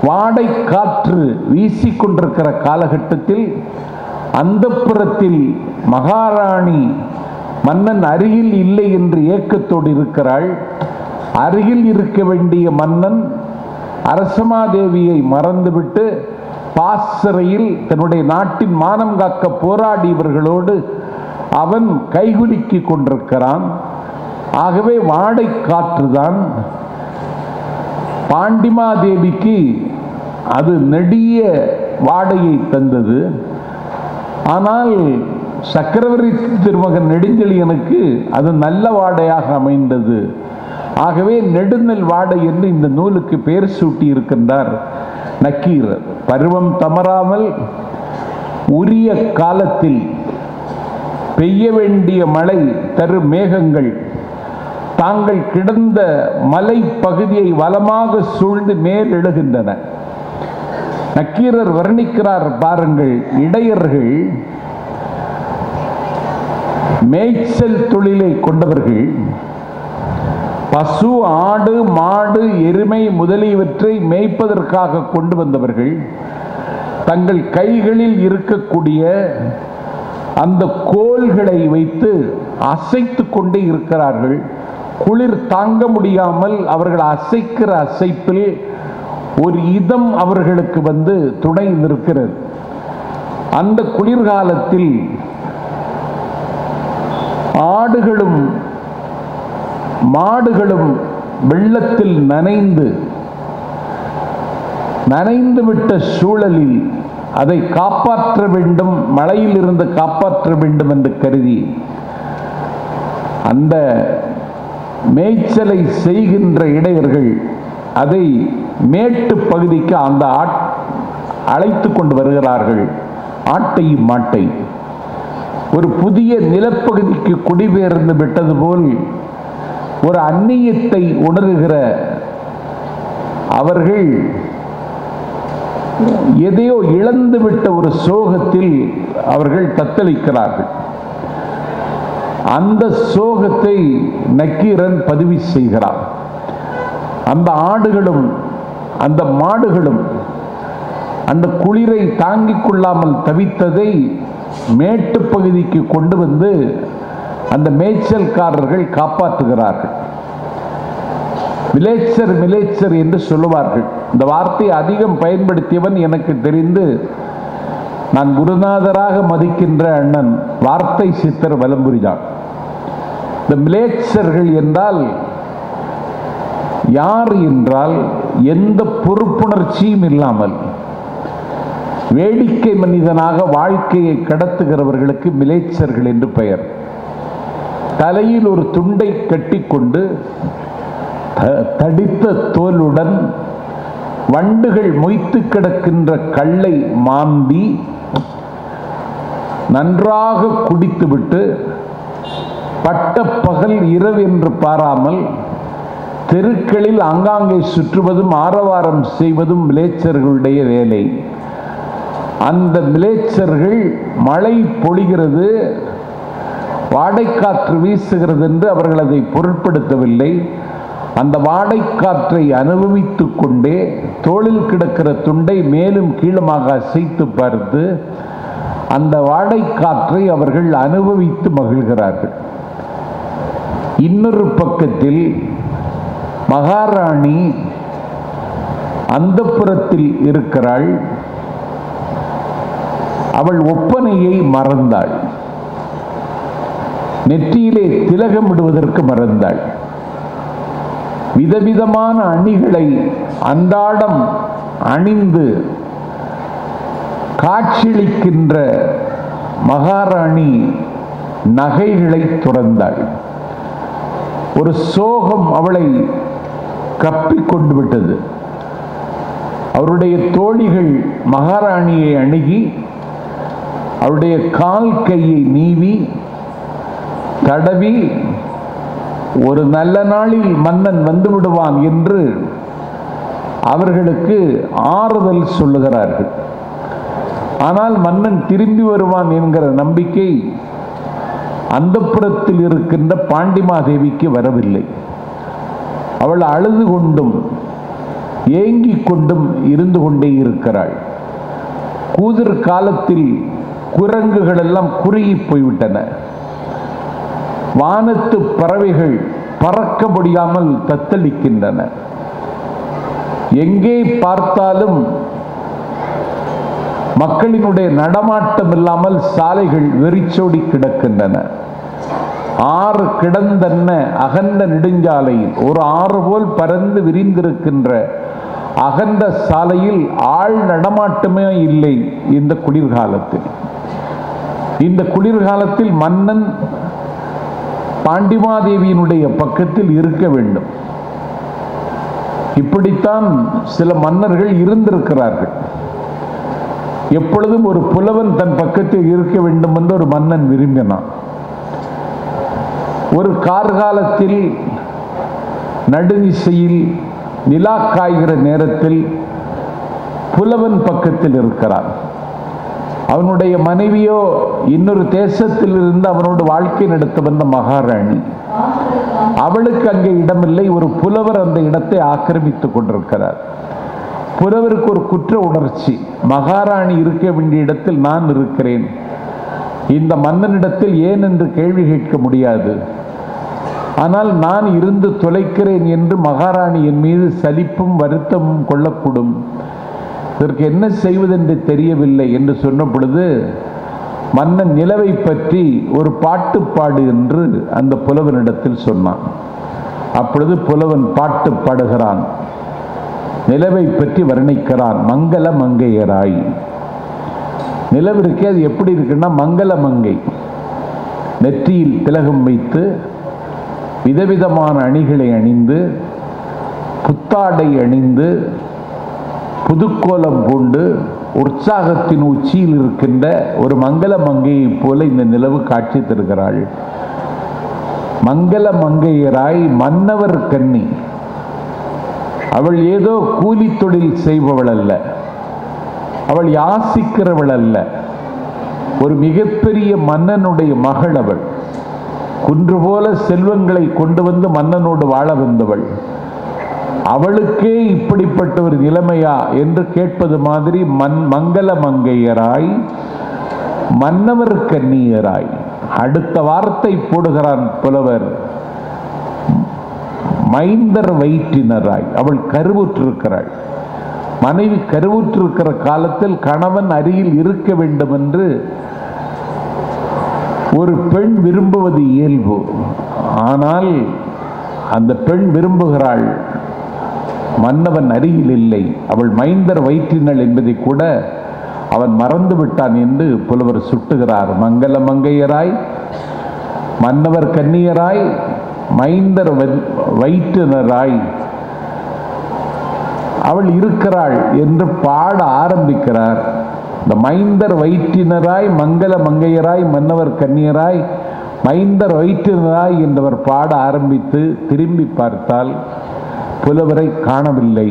வாடை காற்று வீசிக்கொண்டிருக்கிற காலகட்டத்தில் அந்தப்புரத்தில் மகாராணி மன்னன் அருகில் இல்லை என்று ஏக்கத்தோடு இருக்கிறாள். அருகில் இருக்க வேண்டிய மன்னன் அரசமாதேவியை மறந்துவிட்டு பாசறையில் தன்னுடைய நாட்டின் மானம் காக்க போராடியவர்களோடு அவன் கைகுலுக்கி கொண்டிருக்கிறான். ஆகவே வாடை காற்றுதான் பாண்டிமாதேவிக்கு அது நெடிய வாடையை தந்தது. ஆனால் சக்கரவர்த்தி திருமகன் நெடுஞ்செழியனுக்கு அது நல்ல வாடையாக அமைந்தது. ஆகவே நெடுநல் வாடை என்று இந்த நூலுக்கு பெயர் சூட்டி இருக்கின்றார் நக்கீரர். பருவம் தவறாமல் உரிய காலத்தில் பெய்ய வேண்டிய மழை தரு மேகங்கள் தாங்கள் கிடந்த மலை பகுதியை வலமாக சூழ்ந்து மேல் எழுகின்றன. நக்கீரர் வர்ணிக்கிறார் பாருங்கள். இடையர்கள், மேய்ச்சல் தொழிலை கொண்டவர்கள், பசு ஆடு மாடு எருமை முதலியவற்றை மேய்ப்பதற்காக கொண்டு வந்தவர்கள் தங்கள் கைகளில் இருக்கக்கூடிய அந்த கோல்களை வைத்து அசைத்து கொண்டே இருக்கிறார்கள். குளிர் தாங்க முடியாமல் அவர்கள் அசைக்கிற அசைப்பில் ஒரு இதம் அவர்களுக்கு வந்து துணை நிற்கிறது. அந்த குளிர்காலத்தில் ஆடுகளும் மாடுகளும் வெள்ளத்தில் நனைந்து விட்ட சூழலில் அதை காப்பாற்ற வேண்டும், மழையில் இருந்து காப்பாற்ற வேண்டும் என்று கருதி அந்த மேய்ச்சலை செய்கின்ற இடையர்கள் அதை மேட்டு பகுதிக்கு அந்த அழைத்து கொண்டு வருகிறார்கள். ஆட்டையும் மாட்டை ஒரு புதிய நிலப்பகுதிக்கு குடிபெயர்ந்து விட்டது போல் ஒரு அந்நியத்தை உணர்கிற அவர்கள் எதையோ இழந்துவிட்ட ஒரு சோகத்தில் அவர்கள் தத்தளிக்கிறார்கள். அந்த சோகத்தை நக்கீரன் பதிவு செய்கிறான். அந்த ஆடுகளும் அந்த மாடுகளும் அந்த குளிரை தாங்கிக் கொள்ளாமல் தவித்ததை மேட்டு பகுதிக்கு கொண்டு வந்து அந்த மேய்ச்சல்காரர்கள் காப்பாற்றுகிறார்கள். மிலேச்சர் மிலேச்சர் என்று சொல்லுவார்கள். இந்த வார்த்தையை அதிகம் பயன்படுத்தியவன் எனக்கு தெரிந்து நான் குருநாதராக மதிக்கின்ற அண்ணன் வார்த்தை சித்தர் வலம்புரிதான். இந்த மிலேச்சர்கள் என்றால் யார் என்றால் எந்த பொறுப்புணர்ச்சியும் இல்லாமல் வேடிக்கை மனிதனாக வாழ்க்கையை கடத்துகிறவர்களுக்கு மிலேச்சர்கள் என்று பெயர். தலையில் ஒரு துண்டை கட்டிக்கொண்டு தடித்த தோலுடன் வண்டுகள் மொய்த்து கிடக்கின்ற கல்லை மாந்தி நன்றாக குடித்துவிட்டு பட்ட பகல் இரவு என்று பாராமல் தெருக்களில் ஆங்காங்கே சுற்றுவதும் ஆரவாரம் செய்வதும் மிலேச்சர்களுடைய வேலை. அந்த மிலேச்சர்கள் மழை பொழிகிறது, வாடைக்காற்று வீசுகிறது என்று அவர்கள் அதை பொருட்படுத்தவில்லை. அந்த வாடைக்காற்றை அனுபவித்துக் கொண்டே தோளில் கிடக்கிற துண்டை மேலும் கீழுமாக அசைத்து பார்த்து அந்த வாடைக்காற்றை அவர்கள் அனுபவித்து மகிழ்கிறார்கள். இன்னொரு பக்கத்தில் மகாராணி அந்தப்புரத்தில் இருக்கிறாள். அவள் ஒப்பனையை மறந்தாள். நெற்றியிலே திலகமிடுவதற்கு மறந்தாள். விதவிதமான அணிகளை அன்றாடம் அணிந்து காட்சியளிக்கின்ற மகாராணி நகைகளை துறந்தாள். ஒரு சோகம் அவளை கப்பிக்கொண்டு விட்டது. அவருடைய தோழிகள் மகாராணியை அணுகி அவருடைய கால் கையை நீவி தடவி ஒரு நல்ல நாளில் மன்னன் வந்து விடுவான் என்று அவர்களுக்கு ஆறுதல் சொல்லுகிறார்கள். ஆனால் மன்னன் திரும்பி வருவான் என்கிற நம்பிக்கை அந்தப்புரத்தில் இருக்கின்ற பாண்டிமாதேவிக்கு வரவில்லை. அவள் அழுது கொண்டும் ஏங்கிக் கொண்டும் இருந்து கொண்டே இருக்கிறாள். கூதிர் காலத்தில் குரங்குகள் எல்லாம் குறுகி போய்விட்டன. வானத்து பறவைகள் பறக்க முடியாமல் தத்தளிக்கின்றன. எங்கே பார்த்தாலும் மக்களினுடைய நடமாட்டம் இல்லாமல் சாலைகள் வெறிச்சோடி கிடக்கின்றன. ஆறு கிடந்தன்ன அகண்ட நெடுஞ்சாலையில் ஒரு ஆறு போல் பறந்து விரிந்திருக்கின்ற அகண்ட சாலையில் ஆள் நடமாட்டமே இல்லை. இந்த குளிர்காலத்தில் இந்த குளிர்காலத்தில் மன்னன் பாண்டிமாதேவியினுடைய பக்கத்தில் இருக்க வேண்டும். இப்படித்தான் சில மன்னர்கள் இருந்திருக்கிறார்கள். எப்பொழுதும் ஒரு புலவன் தன் பக்கத்தில் இருக்க வேண்டும் என்று ஒரு மன்னன் விரும்பினான். ஒரு கார்காலத்தில் நடுநிசையில் நிலா காய்கிற நேரத்தில் புலவன் பக்கத்தில் இருக்கிறான். அவனுடைய மனைவியோ இன்னொரு தேசத்தில் இருந்து அவனோடு வாழ்க்கை நடத்த வந்த மகாராணி. அவளுக்கு அங்கே இடமில்லை. ஒரு புலவர் அந்த இடத்தை ஆக்கிரமித்துக் கொண்டிருக்கிறார். புலவருக்கு ஒரு குற்ற உணர்ச்சி. மகாராணி இருக்க வேண்டிய இடத்தில் நான் இருக்கிறேன், இந்த மன்னனிடத்தில் ஏன் என்று கேள்வி கேட்க முடியாது. ஆனால் நான் இருந்து தொலைக்கிறேன் என்று மகாராணி என் மீது சலிப்பும் வருத்தமும் கொள்ளக்கூடும். இதற்கு என்ன செய்வதென்று தெரியவில்லை என்று சொன்ன பொழுது மன்னன் நிலவை பற்றி ஒரு பாட்டு பாடு என்று அந்த புலவனிடத்தில் சொன்னான். அப்பொழுது புலவன் பாட்டு பாடுகிறான். நிலவை பற்றி வர்ணிக்கிறான். மங்கள மங்கையராய். நிலவிற்கே அது எப்படி இருக்குன்னா மங்கள மங்கை. நெற்றியில் திலகம் வைத்து விதவிதமான அணிகளை அணிந்து புத்தாடை அணிந்து புதுக்கோலம் பூண்டு உற்சாகத்தின் உச்சியில் இருக்கின்ற ஒரு மங்கள மங்கையைப் போல இந்த நிலவு காட்சி தருகிறாள். மங்கள மங்கையராய் மன்னவர் கன்னி. அவள் ஏதோ கூலி தொழில் செய்பவள் அல்ல, அவள் யாசிக்கிறவள் அல்ல, ஒரு மிகப்பெரிய மன்னனுடைய மகள் அவள். குன்று போல செல்வங்களை கொண்டு வந்து மன்னனோடு வாழ வந்தவள். அவளுக்கே இப்படிப்பட்ட ஒரு நிலைமையா என்று கேட்பது மாதிரி மங்கள மங்கையராய் மன்னவர் கன்னியராய். அடுத்த வார்த்தை போடுகிறான் புலவர், மைந்தர் வயிற்றினராய். அவள் கருவுற்றிருக்கிறாள். மனைவி கருவுற்றிருக்கிற காலத்தில் கணவன் அருகில் இருக்க வேண்டும் என்று ஒரு பெண் விரும்புவது இயல்பு. ஆனால் அந்த பெண் விரும்புகிறாள், மன்னவன் அருகில் இல்லை, அவள் மைந்தர் வயிற்றினள் என்பதை கூட அவன் மறந்து விட்டான் என்று புலவர் சுட்டுகிறார். மங்கள மங்கையராய் மன்னவர் கன்னியராய் மைந்தர் வயிற்றினராய் அவள் இருக்கிறாள் என்று பாட ஆரம்பிக்கிறார். இந்த மைந்தர் வயிற்றினராய் மங்கள மங்கையராய் மன்னவர் கன்னியராய் மைந்தர் வயிற்றினராய் என்றவர் பாட ஆரம்பித்து திரும்பி பார்த்தால் புலவரை காணவில்லை.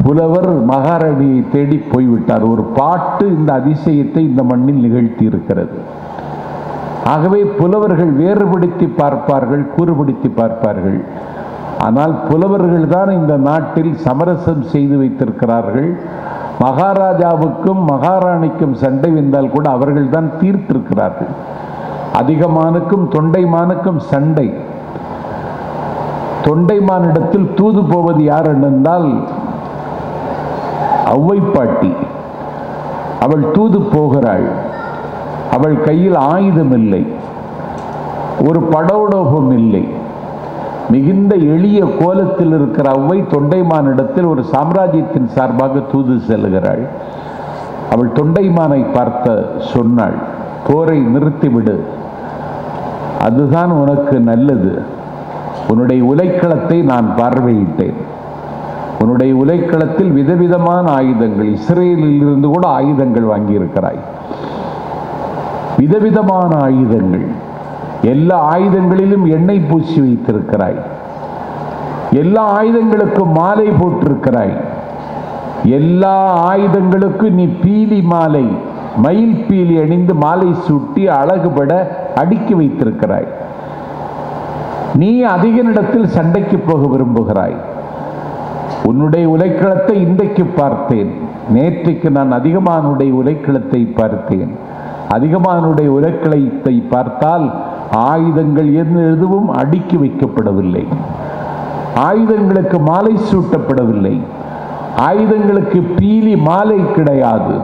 புலவர் மகாராணியை தேடி போய்விட்டார். ஒரு பாட்டு இந்த அதிசயத்தை இந்த மண்ணில் நிகழ்த்தி இருக்கிறது. ஆகவே புலவர்கள் வேறுபடுத்தி பார்ப்பார்கள், கூறுபடுத்தி பார்ப்பார்கள். ஆனால் புலவர்கள் தான் இந்த நாட்டில் சமரசம் செய்து வைத்திருக்கிறார்கள். மகாராஜாவுக்கும் மகாராணிக்கும் சண்டை வந்தால் கூட அவர்கள் தான் தீர்த்திருக்கிறார்கள். அதிகமானுக்கும் தொண்டைமானுக்கும் சண்டை. தொண்டைமானிடத்தில் தூது போவது யார் என்றால் ஔவை பாட்டி. அவள் தூது போகிறாள். அவள் கையில் ஆயுதம் இல்லை, ஒரு படோடோபம் இல்லை. மிகுந்த எளிய கோலத்தில் இருக்கிற ஔவை தொண்டைமானிடத்தில் ஒரு சாம்ராஜ்யத்தின் சார்பாக தூது செல்கிறாள். அவள் தொண்டைமானை பார்த்த சொன்னாள், போரை நிறுத்திவிடு, அதுதான் உனக்கு நல்லது. உன்னுடைய உலைக்களத்தை நான் பார்வையிட்டேன். உன்னுடைய உலைக்களத்தில் விதவிதமான ஆயுதங்கள், இஸ்ரேலில் இருந்து கூட ஆயுதங்கள் வாங்கியிருக்கிறாய். விதவிதமான ஆயுதங்கள், எல்லா ஆயுதங்களிலும் எண்ணெய் பூசி வைத்திருக்கிறாய். எல்லா ஆயுதங்களுக்கும் மாலை போட்டிருக்கிறாய். எல்லா ஆயுதங்களுக்கும் நீ பீலி மாலை, மயில் பீலி அணிந்து மாலை சூட்டி அழகுபட அடுக்கி வைத்திருக்கிறாய். நீ அதிகனிடத்தில் சண்டைக்கு போக விரும்புகிறாய். உன்னுடைய உலைக்களத்தை இன்றைக்கு பார்த்தேன், நேற்றைக்கு நான் அதிகமானுடைய உலைக்களத்தை பார்த்தேன். அதிகமானுடைய உலைக்களத்தை பார்த்தால் ஆயுதங்கள் எதுவும் அடுக்கி வைக்கப்படவில்லை, ஆயுதங்களுக்கு மாலை சூட்டப்படவில்லை, ஆயுதங்களுக்கு பீலி மாலை கிடையாது.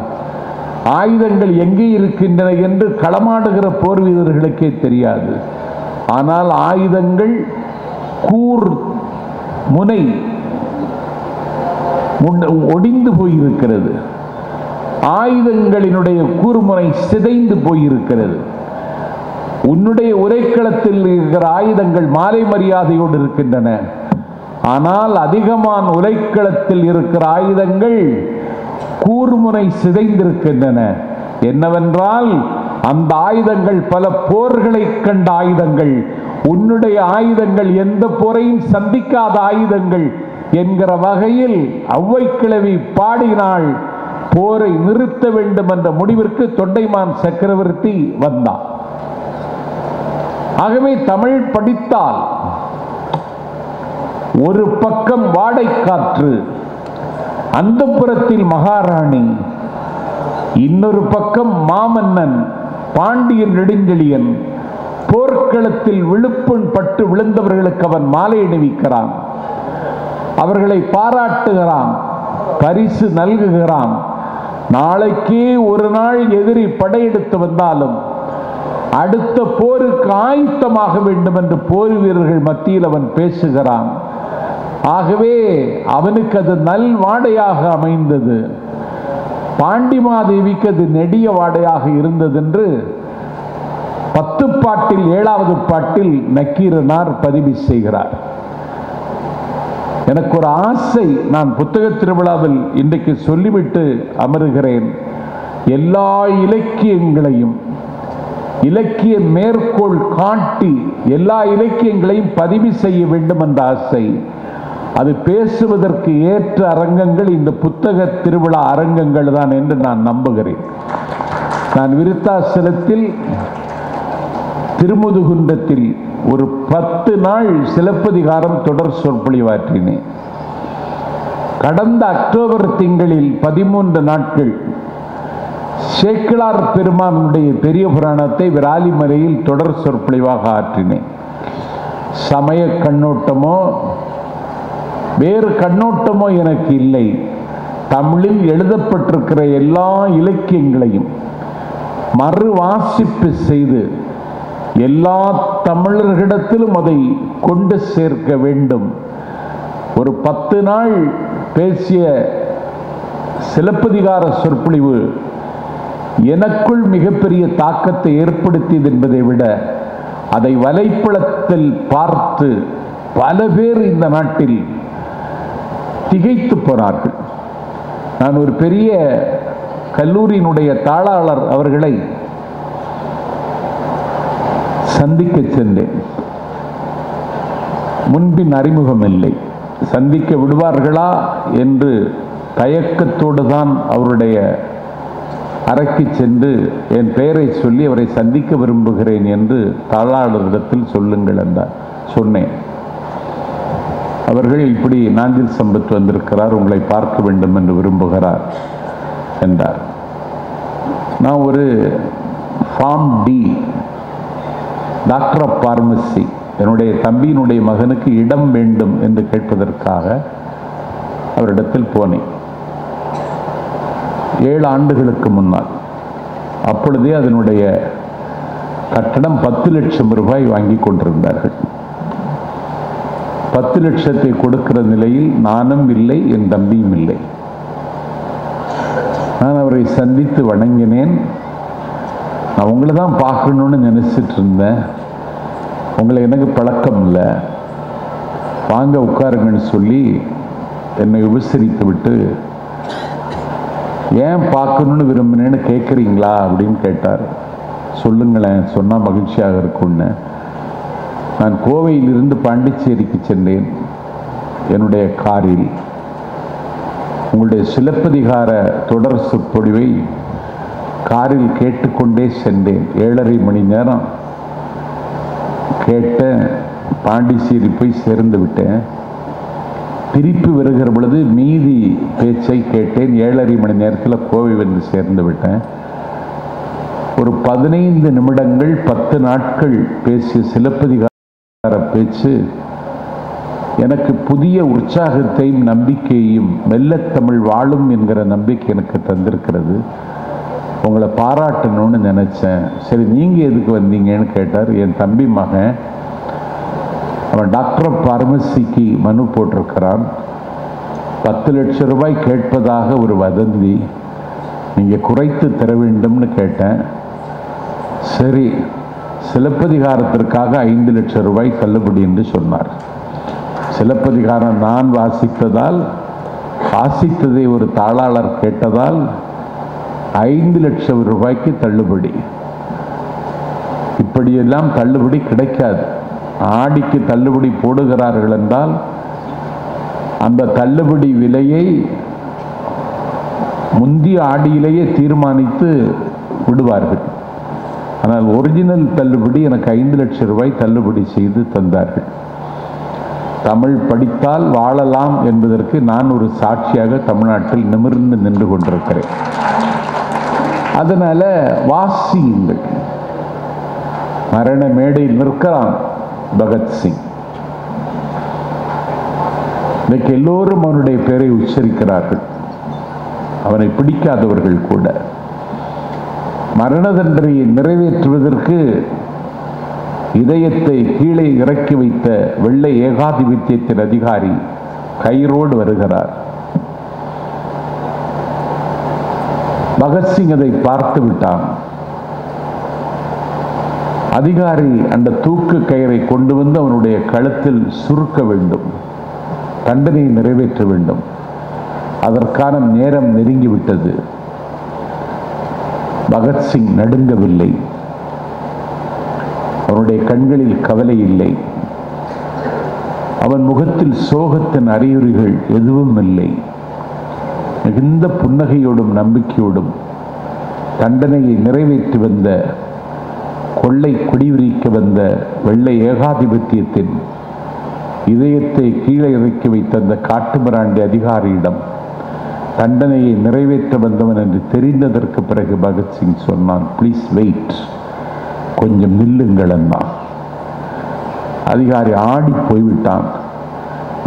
ஆயுதங்கள் எங்கே இருக்கின்றன என்று களமாடுகிற போர் வீரர்களுக்கே தெரியாது. ஆனால் ஆயுதங்கள் கூர் முனை ஒடிந்து போயிருக்கிறது. ஆயுதங்களினுடைய கூர்முனை சிதைந்து போயிருக்கிறது. உன்னுடைய உரைக்களத்தில் இருக்கிற ஆயுதங்கள் மாலை மரியாதையோடு இருக்கின்றன. ஆனால் அதிகமான உரைக்களத்தில் இருக்கிற ஆயுதங்கள் கூர்முனை சிதைந்திருக்கின்றன. என்னவென்றால் அந்த ஆயுதங்கள் பல போர்களை கண்ட ஆயுதங்கள். உன்னுடைய ஆயுதங்கள் எந்த போரையும் சந்திக்காத ஆயுதங்கள் என்கிற வகையில் ஔவை கிழவி பாடினாள். போரை நிறுத்த வேண்டும் என்ற முடிவிற்கு தொண்டைமான் சக்கரவர்த்தி வந்தார். ஆகவே தமிழ் படித்தால் ஒரு பக்கம் வாடைக்காற்று, அந்தப்புறத்தில் மகாராணி, இன்னொரு பக்கம் மாமன்னன் பாண்டியன் நெடுஞ்செழியன். போர்க்களத்தில் விழுப்புண் பட்டு விழுந்தவர்களுக்கு அவன் மாலை அணிவிக்கிறான், அவர்களை பாராட்டுகிறான், பரிசு நல்குகிறான். நாளைக்கே ஒரு நாள் எதிரி படையெடுத்து வந்தாலும் அடுத்த போருக்கு ஆயத்தமாக வேண்டும் என்று போர் வீரர்கள் மத்தியில் அவன் பேசுகிறான். ஆகவே அவனுக்கு அது நல் வாடையாக அமைந்தது. பாண்டிமாதேவிக்கு அது நெடிய வாடையாக இருந்தது என்று 10 பாட்டில் 7வது பாட்டில் நக்கீரனார் பதிவு செய்கிறார். எனக்கு ஒரு ஆசை, நான் புத்தக திருவிழாவில் இன்றைக்கு சொல்லிவிட்டு அமருகிறேன். எல்லா இலக்கியங்களையும் இலக்கிய மேற்கோள் காட்டி எல்லா இலக்கியங்களையும் பதிவு செய்ய வேண்டும் என்ற ஆசை. அது பேசுவதற்கு ஏற்ற அரங்கங்கள் இந்த புத்தக திருவிழா அரங்கங்கள் தான் என்று நான் நம்புகிறேன். நான் விருத்தாசலத்தில் திருமுதுகுன்றத்தில் ஒரு 10 நாள் சிலப்பதிகாரம் தொடர் சொற்பொழிவாற்றினேன். கடந்த அக்டோபர் திங்களில் 13 நாட்கள் சேக்கிழார் பெருமானுடைய பெரிய புராணத்தை விராலிமலையில் தொடர் சொற்பொழிவாக ஆற்றினேன். சமய கண்ணோட்டமோ வேறு கண்ணோட்டமோ எனக்கு இல்லை. தமிழில் எழுதப்பட்டிருக்கிற எல்லா இலக்கியங்களையும் மறு வாசிப்பு செய்து எல்லா தமிழர்களிடத்திலும் அதை கொண்டு சேர்க்க வேண்டும். ஒரு 10 நாள் பேசிய சிலப்பதிகார சொற்பொழிவு எனக்குள் மிகப்பெரிய தாக்கத்தை ஏற்படுத்தியது என்பதை விட அதை வலைப்பளத்தில் பார்த்து பல பேர் இந்த நாட்டில் திகைத்து போனார்கள். நான் ஒரு பெரிய கல்லூரியினுடைய தாளாளர் அவர்களை சந்திக்க சென்றேன். முன்பின் அறிமுகம் இல்லை. சந்திக்க விடுவார்களா என்று தயக்கத்தோடு தான் அவருடைய அறைக்கு சென்று என் பெயரை சொல்லி அவரை சந்திக்க விரும்புகிறேன் என்று தாளாளரிடத்தில் சொல்லுங்கள் என்றார். சொன்னேன். அவர்கள் இப்படி நாஞ்சில் சம்பத் வந்திருக்கிறார், உங்களை பார்க்க வேண்டும் என்று விரும்புகிறார் என்றார். நான் ஒரு pharm D doctor of pharmacy என்னுடைய தம்பியினுடைய மகனுக்கு இடம் வேண்டும் என்று கேட்பதற்காக அவரிடத்தில் போனேன். 7 ஆண்டுகளுக்கு முன்னால். அப்பொழுதே அதனுடைய கட்டணம் 10 லட்சம் ரூபாய் வாங்கி கொண்டிருந்தார்கள். 10 லட்சத்தை கொடுக்கிற நிலையில் நானும் இல்லை, என் தம்பியும் இல்லை. நான் அவரை சந்தித்து வணங்கினேன். நான் உங்களை தான் பார்க்கணும்னு நினைச்சிட்டு இருந்தேன். உங்களை எனக்கு பழக்கம் இல்லை, வாங்க உட்காருங்கன்னு சொல்லி என்னை உபசரித்து விட்டு, ஏன் பார்க்கணுன்னு விரும்பினேன்னு கேட்குறீங்களா அப்படின்னு கேட்டார். சொல்லுங்களேன், சொன்னால் மகிழ்ச்சியாக இருக்கும்னு. நான் கோவையிலிருந்து பாண்டிச்சேரிக்கு சென்றேன் என்னுடைய காரில். உங்களுடைய சிலப்பதிகார தொடர் சொற்பொழிவை காரில் கேட்டுக்கொண்டே சென்றேன். 7.5 மணி நேரம் கேட்டேன். பாண்டிச்சேரி போய் சேர்ந்து விட்டேன். திருப்பி வருகிற பொழுது மீதி பேச்சை கேட்டேன். 7.5 மணி நேரத்தில் கோவை வந்து சேர்ந்து விட்டேன். ஒரு 15 நிமிடங்கள் 10 நாட்கள் பேசிய சிலப்பதிகார பேச்சு எனக்கு புதிய உற்சாகத்தையும் நம்பிக்கையையும், மெல்லத்தமிழ் வாழும் என்கிற நம்பிக்கை எனக்கு தந்திருக்கிறது. உங்களை பாராட்டணும்னு நினைச்சேன். சரி, நீங்க எதுக்கு வந்தீங்கன்னு கேட்டார். என் தம்பி மகன், அவன் டாக்டர் ஆஃப் பார்மசிக்கு மனு போட்டிருக்கிறான். 10 லட்சம் ரூபாய் கேட்பதாக ஒரு வதந்தி, நீங்க குறைத்து தர வேண்டும்னு கேட்டேன். சரி, சிலப்பதிகாரத்திற்காக 5 லட்சம் ரூபாய் தள்ளுபடி என்று சொன்னார். சிலப்பதிகாரம் நான் வாசித்ததால், வாசித்ததை ஒரு தாளாளர் கேட்டதால் 5 லட்சம் ரூபாய்க்கு தள்ளுபடி. இப்படியெல்லாம் தள்ளுபடி கிடைக்காது. ஆடிக்கு தள்ளுபடி போடுகிறார்கள் என்றால் அந்த தள்ளுபடி விலையை முந்திய ஆடியிலேயே தீர்மானித்து விடுவார்கள். ஆனால் ஒரிஜினல் தள்ளுபடி எனக்கு 5 லட்சம் ரூபாய் தள்ளுபடி செய்து தந்தார்கள். தமிழ் படித்தால் வாழலாம் என்பதற்கு நான் ஒரு சாட்சியாக தமிழ்நாட்டில் நிமிர்ந்து நின்று கொண்டிருக்கிறேன். அதனால வாசியுங்கள். மரண மேடையில் நிற்கிறான் பகத்சிங். இன்னைக்கு எல்லோரும் அவனுடைய பெயரை உச்சரிக்கிறார்கள், அவனை பிடிக்காதவர்கள் கூட. மரண தண்டனையை நிறைவேற்றுவதற்கு இதயத்தை கீழே இறக்கி வைத்த வெள்ளை ஏகாதிபத்தியத்தின் அதிகாரி கயிறோடு வருகிறார். பகத்சிங் அதை பார்த்து விட்டான். அதிகாரி அந்த தூக்கு கயிறை கொண்டு வந்து அவனுடைய கழுத்தில் சுருக்க வேண்டும். தண்டனையை நிறைவேற்ற வேண்டும். அதற்கான நேரம் நெருங்கிவிட்டது. பகத்சிங் நடுங்கவில்லை. அவனுடைய கண்களில் கவலை இல்லை. அவன் முகத்தில் சோகத்தின் அறிகுறிகள் எதுவும் இல்லை. மிகுந்த புன்னகையோடும் நம்பிக்கையோடும் தண்டனையை நிறைவேற்றி வந்த, கொள்ளை குடியுரிக்க வந்த வெள்ளை ஏகாதிபத்தியத்தின் இதயத்தை கீழே இறக்கி வைத்த அந்த காட்டுமிராண்டி அதிகாரியிடம் தண்டனையை நிறைவேற்ற வந்தவன் என்று தெரிந்ததற்கு பிறகு பகத்சிங் சொன்னான், ப்ளீஸ் வெயிட், கொஞ்சம் நில்லுங்கள் என்றான். அதிகாரி ஆடி போய்விட்டான்,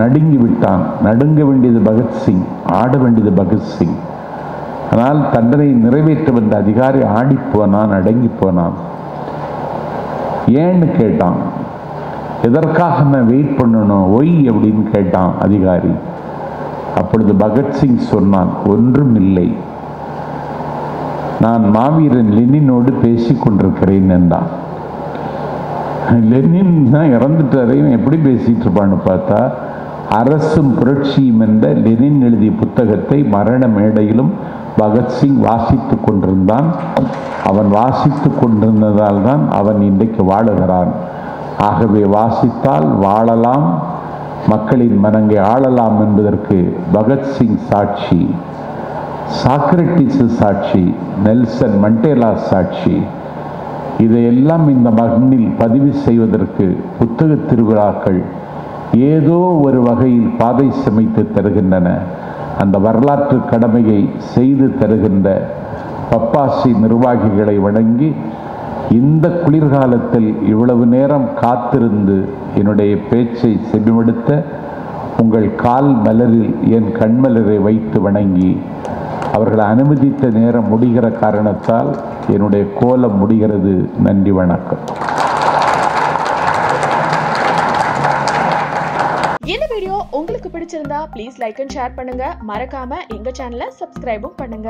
நடுங்கி விட்டான். நடுங்க வேண்டியது பகத்சிங், ஆட வேண்டியது பகத்சிங். ஆனால் தண்டனையை நிறைவேற்ற வந்த அதிகாரி ஆடி போனான், அடங்கி போனான். ஏன்னு கேட்டான். எதற்காக நான் வெயிட் பண்ணணும், ஒய் அப்படின்னு கேட்டான் அதிகாரி. அப்பொழுது பகத்சிங் சொன்னான், ஒன்றும் இல்லை, நான் மாவீரன் லெனினோடு பேசிக் கொண்டிருக்கிறேன் என்றான். லெனின் தான் இறந்துட்டாரே, எப்படி பேசிட்டு இருப்பான்னு பார்த்தா, அரசும் புரட்சியும் என்ற லெனின் எழுதிய புத்தகத்தை மரண மேடையிலும் பகத்சிங் வாசித்து கொண்டிருந்தான். அவன் வாசித்து கொண்டிருந்ததால் தான் அவன் இன்றைக்கு வாழுகிறான். ஆகவே வாசித்தால் வாழலாம், மக்களின் மனங்கை ஆளலாம் என்பதற்கு பகத்சிங் சாட்சி, சாக்ரட்டிஸ் சாட்சி, நெல்சன் மண்டேலா சாட்சி. இதையெல்லாம் இந்த மண்ணில் பதிவு செய்வதற்கு புத்தக திருவிழாக்கள் ஏதோ ஒரு வகையில் பாதை சமைத்து தருகின்றன. அந்த வரலாற்று கடமையை செய்து தருகின்ற பப்பாசி நிர்வாகிகளை வணங்கி, இந்த குளிர்காலத்தில் இவ்வளவு நேரம் காத்திருந்து என்னுடைய பேச்சை செவிமடுத்த உங்கள் கால் மலரில் என் கண்மலரை வைத்து வணங்கி, அவர்களை அனுமதித்த நேரம் முடிகிற காரணத்தால் என்னுடைய கோலம் முடிகிறது. நன்றி, வணக்கம். இந்த வீடியோ உங்களுக்கு பிடிச்சிருந்தா ப்ளீஸ் லைக் அண்ட் ஷேர் பண்ணுங்க. மறக்காம எங்க சேனலை சப்ஸ்கிரைபும் பண்ணுங்க.